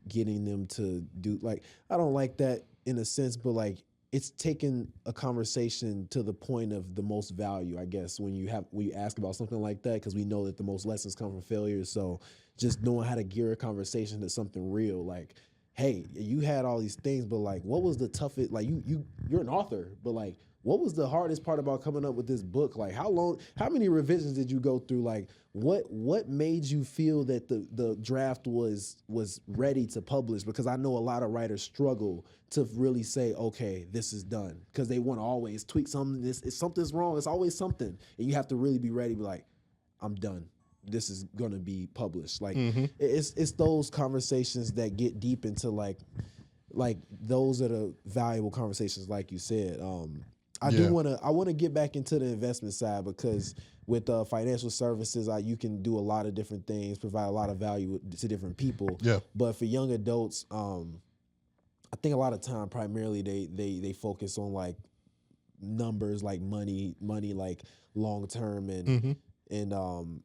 getting them to do, like, I don't like that in a sense, but like it's taking a conversation to the point of the most value, I guess, when you ask about something like that, because we know that the most lessons come from failure. So just knowing how to gear a conversation to something real, like, hey, you had all these things, but like, what was the toughest? Like, you're an author, but like, what was the hardest part about coming up with this book? Like, how many revisions did you go through? Like, what made you feel that the draft was ready to publish? Because I know a lot of writers struggle to really say, okay, this is done, because they want to always tweak something. If something's wrong, it's always something, and you have to really be ready to be like, I'm done. This is gonna be published. Like, it's those conversations that get deep into like those are the valuable conversations, like you said. I want to get back into the investment side, because with financial services, you can do a lot of different things, provide a lot of value to different people. Yeah. But for young adults, I think a lot of time primarily they focus on like numbers, like money like long term, and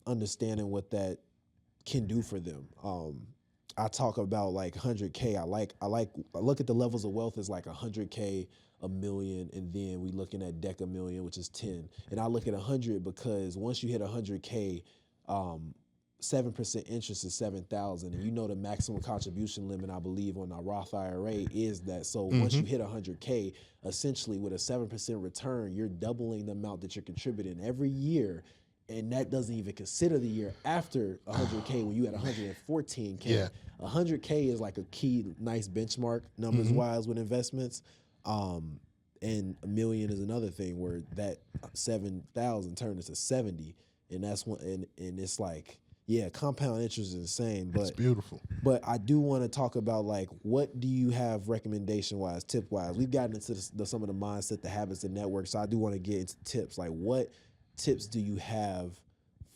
understanding what that can do for them. I talk about like 100K. I look at the levels of wealth as like 100K, a million, and then we looking at Deca Million, which is 10. And I look at 100 because once you hit 100K, 7% interest is 7,000, and you know the maximum contribution limit, I believe, on our Roth IRA is that. So once you hit 100K, essentially with a 7% return, you're doubling the amount that you're contributing every year. And that doesn't even consider the year after 100K when you at 114K. Yeah. 100K is like a key, nice benchmark numbers wise with investments. And a million is another thing where that 7,000 turned into 70, and that's one. And it's like, yeah, compound interest is insane, but it's beautiful. But I do want to talk about like, what do you have recommendation wise, tip wise? We've gotten into some of the mindset, the habits, and networks. So I do want to get into tips. Like, what tips do you have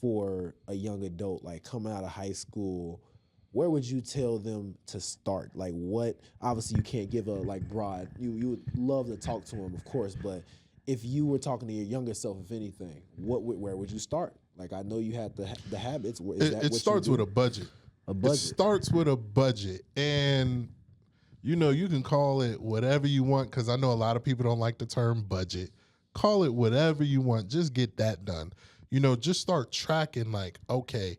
for a young adult, like coming out of high school? Where would you tell them to start? Like, what? Obviously, you can't give a like broad. You would love to talk to them, of course, but if you were talking to your younger self, if anything, where would you start? Like, I know you had the habits. It starts with a budget. A budget. It starts with a budget, and you know, you can call it whatever you want, because I know a lot of people don't like the term budget. Call it whatever you want. Just get that done. You know, just start tracking like, okay.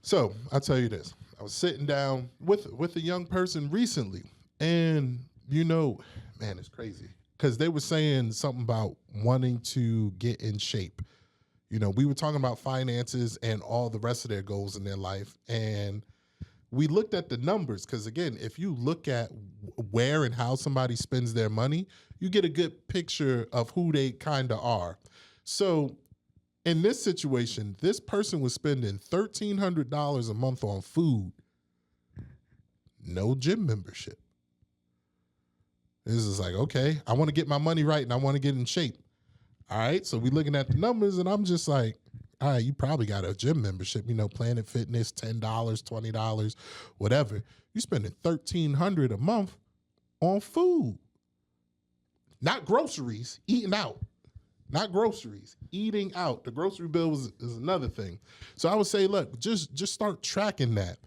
So I'll tell you this. I was sitting down with a young person recently, and you know, man, it's crazy, because they were saying something about wanting to get in shape. You know, we were talking about finances and all the rest of their goals in their life, and we looked at the numbers, because again, if you look at where and how somebody spends their money, you get a good picture of who they kind of are. So in this situation, this person was spending $1,300 a month on food, no gym membership. This is like, okay, I want to get my money right and I want to get in shape. All right, so we're looking at the numbers, and I'm just like, all right, you probably got a gym membership, you know, Planet Fitness, $10, $20, whatever. You're spending $1,300 a month on food. Not groceries, eating out. Not groceries, eating out. The grocery bill is another thing. So I would say, look, just start tracking that.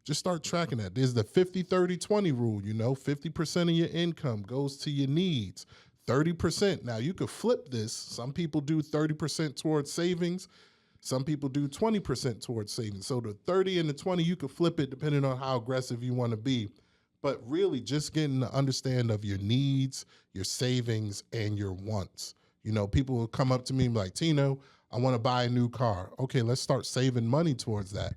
Just start tracking that. There's the 50-30-20 rule, you know, 50% of your income goes to your needs. 30%. Now you could flip this. Some people do 30% towards savings. Some people do 20% towards savings. So the 30 and the 20, you could flip it depending on how aggressive you want to be. But really just getting the understand of your needs, your savings, and your wants. You know, people will come up to me and be like, Tino, I want to buy a new car. Okay, let's start saving money towards that.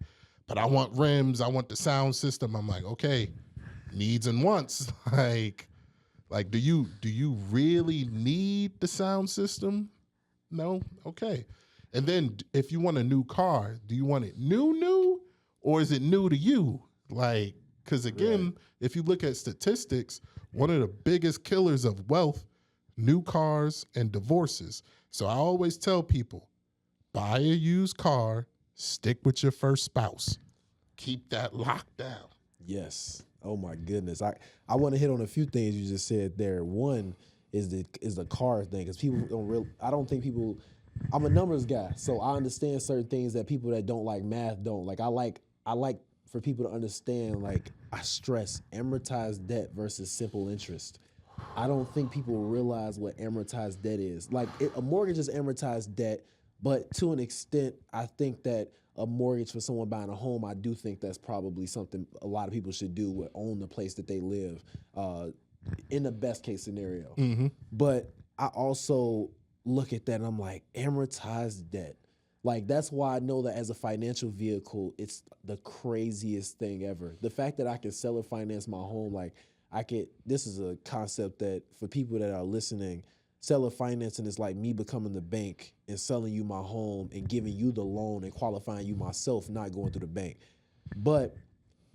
But I want rims, I want the sound system. I'm like, okay, needs and wants. Like, do you really need the sound system? No? Okay. And then if you want a new car, do you want it new, or is it new to you? Like, because again, if you look at statistics, one of the biggest killers of wealth, new cars and divorces. So I always tell people, buy a used car, stick with your first spouse. Keep that locked down. Yes. Oh my goodness. I want to hit on a few things you just said there. One is the car thing, because people I don't think people. I'm a numbers guy, so I understand certain things that people that don't like math don't. Like I like for people to understand. Like I stress amortized debt versus simple interest. I don't think people realize what amortized debt is. Like a mortgage is amortized debt, but to an extent, I think that a mortgage for someone buying a home, I do think that's probably something a lot of people should do, would own the place that they live, in the best case scenario. Mm-hmm. But I also look at that and I'm like, amortized debt. Like, that's why I know that as a financial vehicle, it's the craziest thing ever. The fact that I can seller finance my home, like this is a concept that for people that are listening, seller financing is like me becoming the bank and selling you my home and giving you the loan and qualifying you myself, not going through the bank. But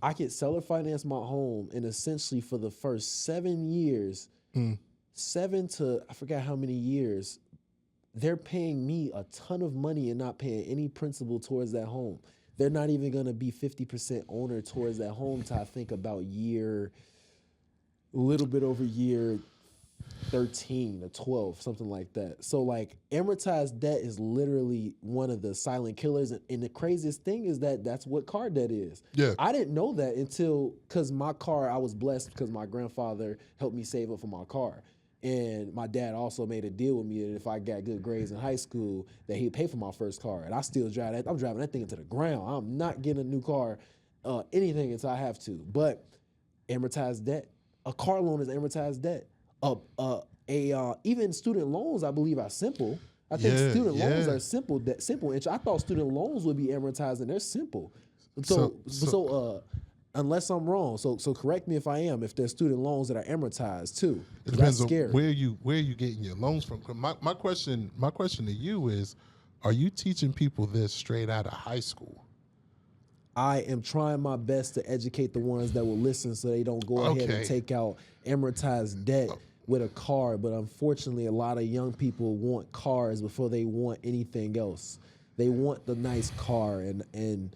I could seller finance my home, and essentially for the first 7 years, 7 to I forgot how many years, they're paying me a ton of money and not paying any principal towards that home. They're not even going to be 50% owner towards that home till I think about a little bit over year 13 or 12, something like that. So like amortized debt is literally one of the silent killers. And the craziest thing is that that's what car debt is. Yeah. I didn't know that until, because my car, I was blessed because my grandfather helped me save up for my car. And my dad also made a deal with me that if I got good grades in high school, that he'd pay for my first car. And I still drive that. I'm driving that thing into the ground. I'm not getting a new car, anything until I have to. But amortized debt, a car loan is amortized debt. Even student loans, I believe, are simple. I think student loans are simple. Interest. I thought student loans would be amortized, and they're simple. So unless I'm wrong, so correct me if I am. If there's student loans that are amortized too, it depends on where you getting your loans from. My question to you is, are you teaching people this straight out of high school? I am trying my best to educate the ones that will listen, so they don't go ahead and take out amortized debt with a car. But unfortunately, a lot of young people want cars before they want anything else. They want the nice car, and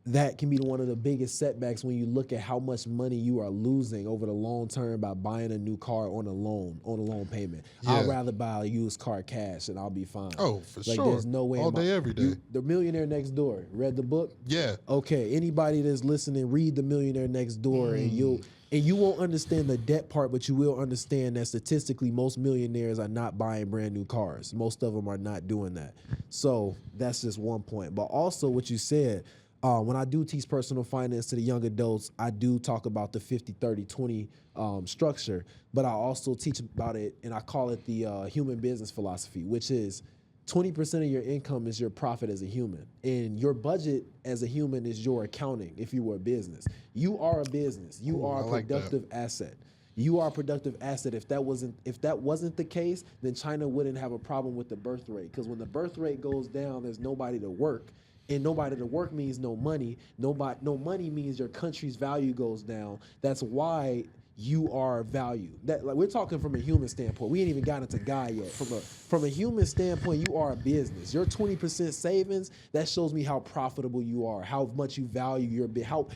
that can be one of the biggest setbacks when you look at how much money you are losing over the long term by buying a new car on a loan payment. Yeah. I'd rather buy a used car cash and I'll be fine. Oh, for sure. There's no way. All day, every day. The Millionaire Next Door. Read the book? Yeah. Okay. Anybody that's listening, read The Millionaire Next Door, and you won't understand the debt part, but you will understand that statistically most millionaires are not buying brand new cars. Most of them are not doing that. So that's just one point. But also what you said, when I do teach personal finance to the young adults, I do talk about the 50-30-20 structure, but I also teach about it, and I call it the human business philosophy, which is 20% of your income is your profit as a human, and your budget as a human is your accounting if you were a business. You are a business. You are a productive asset. You are a productive asset. If that wasn't the case, then China wouldn't have a problem with the birth rate, because when the birth rate goes down, there's nobody to work. And nobody to work means no money. No money means your country's value goes down. That's why you are valued. We're talking from a human standpoint. We ain't even got into God yet. From a human standpoint, you are a business. Your 20% savings, that shows me how profitable you are, how much you value your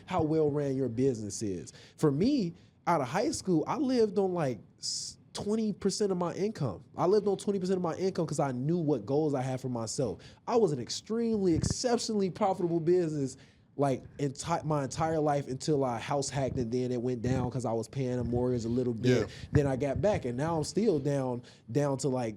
how well ran your business is. For me, out of high school, I lived on like 20% of my income. I lived on 20% of my income because I knew what goals I had for myself. I was an exceptionally profitable business like my entire life until I house hacked, and then it went down because I was paying a mortgage a little bit. Yeah. Then I got back, and now I'm still down to like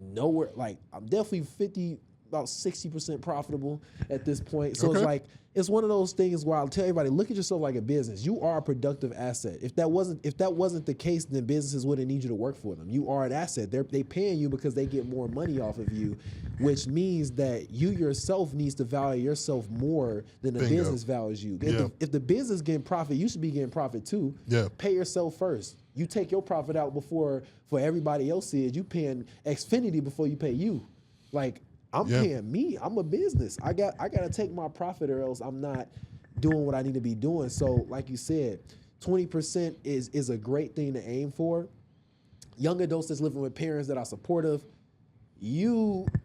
nowhere. Like I'm definitely about 60% profitable at this point. So Okay. it's like it's one of those things where I'll tell everybody, look at yourself like a business. You are a productive asset. If that wasn't the case, then businesses wouldn't need you to work for them. You are an asset. They paying you because they get more money off of you, which means that you yourself needs to value yourself more than the Bingo. business values you. Yeah. If the business getting profit, you should be getting profit too. Yeah. Pay yourself first. You take your profit out before for everybody else is. You paying Xfinity before you pay you. Like I'm Yeah. paying me. I'm a business. I gotta take my profit or else I'm not doing what I need to be doing. So like you said, 20% is a great thing to aim for. Young adults that's living with parents that are supportive,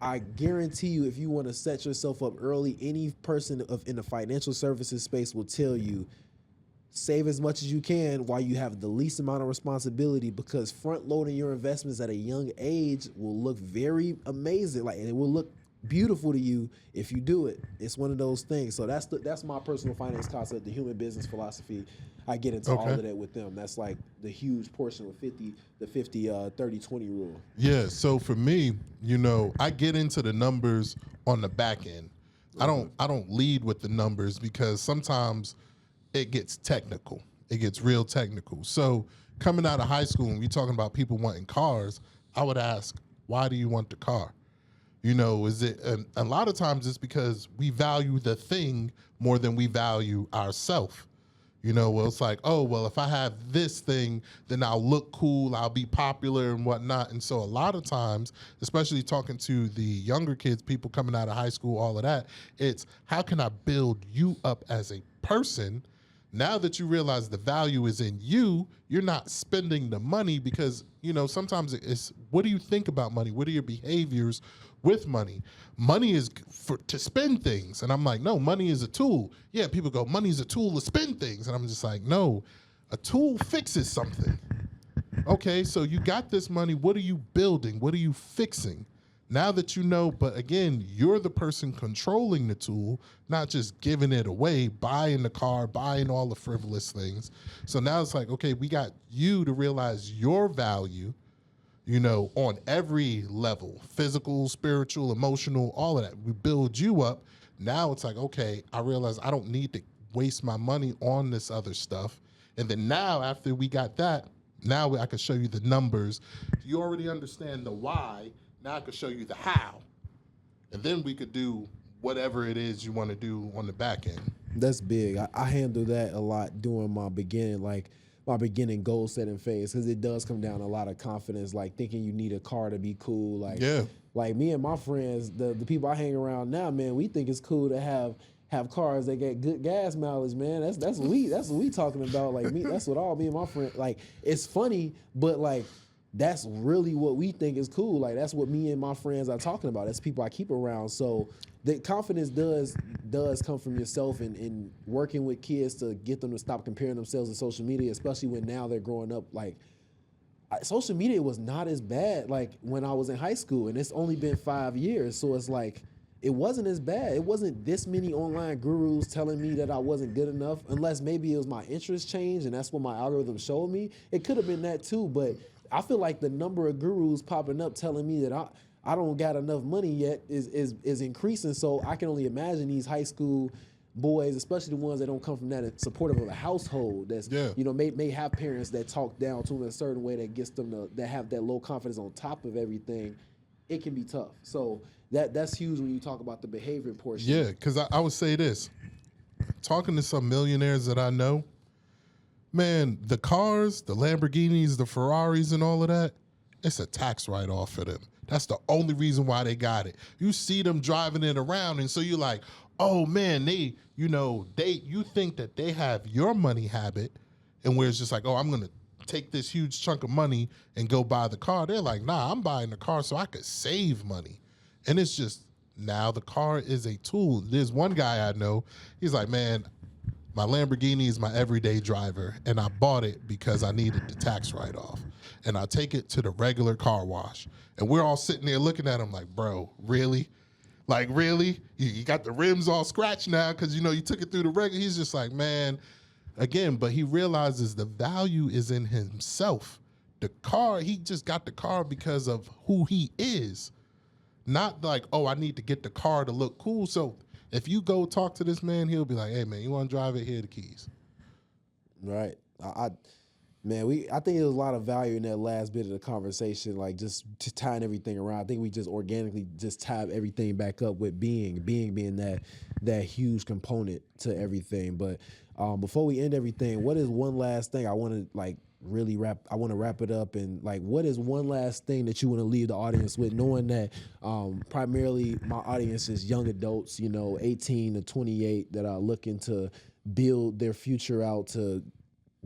I guarantee you, if you want to set yourself up early, any person in the financial services space will tell you, save as much as you can while you have the least amount of responsibility, because front loading your investments at a young age will look very amazing. Like, and it will look beautiful to you if you do it. It's one of those things. So that's my personal finance concept, the human business philosophy. I get into all of that with them. That's like the huge portion of the 50-30-20 rule. Yeah. So for me, I get into the numbers on the back end. I don't lead with the numbers because sometimes it gets technical. It gets real technical. So coming out of high school, and we talking about people wanting cars, I would ask, why do you want the car? Is it a lot of times it's because we value the thing more than we value ourselves. Well, it's like, oh, well, if I have this thing, then I'll look cool, I'll be popular and whatnot. And so a lot of times, especially talking to the younger kids, people coming out of high school, all of that, it's how can I build you up as a person? Now that you realize the value is in you, you're not spending the money because, sometimes it's what do you think about money? What are your behaviors with money? Money is to spend things. And I'm like, no, money is a tool. Yeah, people go, money is a tool to spend things. And I'm just like, no, a tool fixes something. Okay, so you got this money. What are you building? What are you fixing? Now that you know, but again, you're the person controlling the tool, not just giving it away, buying the car, buying all the frivolous things. So now it's like, okay, we got you to realize your value, on every level, physical, spiritual, emotional, all of that. We build you up. Now it's like, okay, I realize I don't need to waste my money on this other stuff. And then now after we got that, now I can show you the numbers. You already understand the why. Now I could show you the how. And then we could do whatever it is you want to do on the back end. That's big. I handle that a lot during my beginning goal setting phase, because it does come down to a lot of confidence, like thinking you need a car to be cool. Like, yeah. Like me and my friends, the people I hang around now, man, we think it's cool to have cars that get good gas mileage, man. That's what we talking about. Like me, that's what all me and my friend, like, it's funny, but like that's really what we think is cool. Like that's what me and my friends are talking about. That's people I keep around. So the confidence does come from yourself and working with kids to get them to stop comparing themselves to social media, especially when now they're growing up. Like social media was not as bad like when I was in high school, and it's only been 5 years. So it's like, it wasn't as bad. It wasn't this many online gurus telling me that I wasn't good enough, unless maybe it was my interest change and that's what my algorithm showed me. It could have been that too, but I feel like the number of gurus popping up telling me that I don't got enough money yet is increasing. So I can only imagine these high school boys, especially the ones that don't come from that supportive of a household, that's may have parents that talk down to them in a certain way that gets them that have that low confidence on top of everything. It can be tough. So that's huge when you talk about the behavior portion. Yeah, because I would say this. Talking to some millionaires that I know, man, the cars, the Lamborghinis, the Ferraris and all of that, it's a tax write-off for them. That's the only reason why they got it. You see them driving it around, and so you're like, oh, man, you think that they have your money habit, and where it's just like, oh, I'm going to take this huge chunk of money and go buy the car. They're like, nah, I'm buying the car so I could save money. And it's just, now the car is a tool. There's one guy I know, he's like, man, my Lamborghini is my everyday driver, and I bought it because I needed the tax write-off. And I take it to the regular car wash. And we're all sitting there looking at him like, bro, really? Like, really? You got the rims all scratched now because, you took it through the regular. He's just like, man, again, but he realizes the value is in himself. The car, he just got the car because of who he is. Not like, oh, I need to get the car to look cool. So if you go talk to this man, he'll be like, hey, man, you want to drive it? Here are the keys. Right. I think there's a lot of value in that last bit of the conversation, like just tying everything around. I think we just organically just tied everything back up with being that huge component to everything. But before we end everything, what is one last thing I want to I want to wrap it up, and what is one last thing that you want to leave the audience with, knowing that primarily my audience is young adults, 18 to 28, that are looking to build their future out to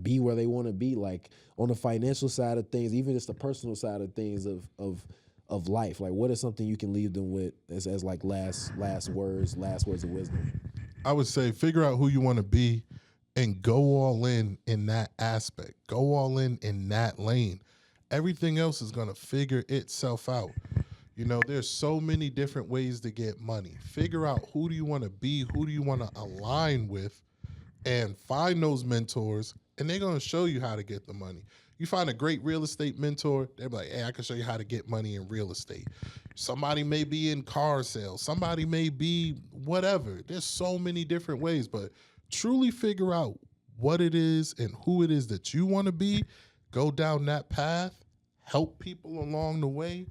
be where they want to be, like on the financial side of things, even just the personal side of things of life. Like, what is something you can leave them with as last words of wisdom? I would say figure out who you want to be and go all in that aspect. Go all in that lane. Everything else is going to figure itself out. There's so many different ways to get money. Figure out who do you want to be, who do you want to align with, and find those mentors, and they're going to show you how to get the money. You find a great real estate mentor, they're like, hey, I can show you how to get money in real estate. Somebody may be in car sales. Somebody may be whatever. There's so many different ways, but truly figure out what it is and who it is that you want to be. Go down that path. Help people along the way.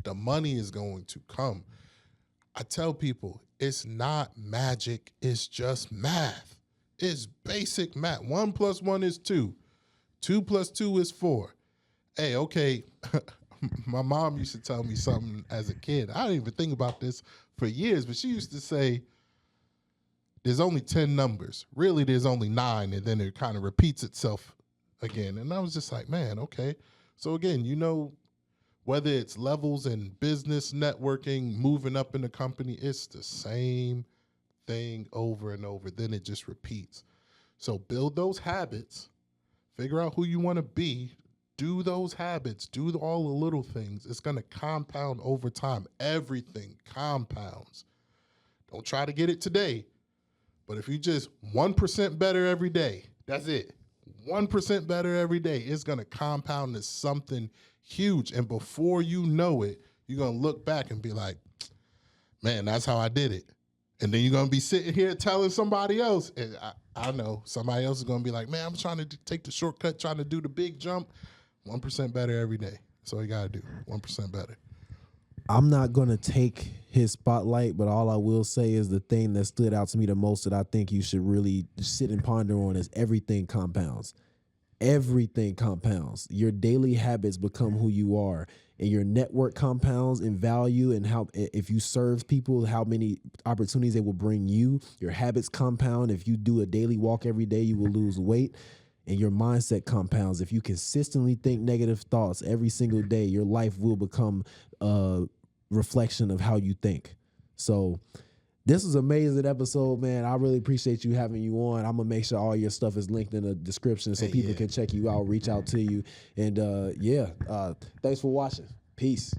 The money is going to come. I tell people, it's not magic. It's just math. It's basic math. 1 + 1 is 2. 2 + 2 is 4. Hey, okay. My mom used to tell me something as a kid. I didn't even think about this for years, but she used to say, there's only 10 numbers. Really, there's only 9, and then it kind of repeats itself again. And I was just like, man, okay. So again, whether it's levels in business, networking, moving up in the company, it's the same thing over and over. Then it just repeats. So build those habits, figure out who you want to be, do those habits, do all the little things. It's going to compound over time. Everything compounds. Don't try to get it today, but if you just 1% better every day, that's it. 1% better every day, it's going to compound to something huge. And before you know it, you're going to look back and be like, man, that's how I did it. And then you're going to be sitting here telling somebody else. And I know somebody else is going to be like, man, I'm trying to take the shortcut, trying to do the big jump. 1% better every day. That's all you got to do. 1% better. I'm not going to take his spotlight, but all I will say is the thing that stood out to me the most that I think you should really sit and ponder on is everything compounds. Everything compounds. Your daily habits become who you are, and your network compounds in value, and how if you serve people, how many opportunities they will bring you. Your habits compound. If you do a daily walk every day, you will lose weight. And your mindset compounds. If you consistently think negative thoughts every single day, your life will become a reflection of how you think. So this was an amazing episode, man. I really appreciate you having you on. I'm going to make sure all your stuff is linked in the description so people can check you out, reach out to you. And thanks for watching. Peace.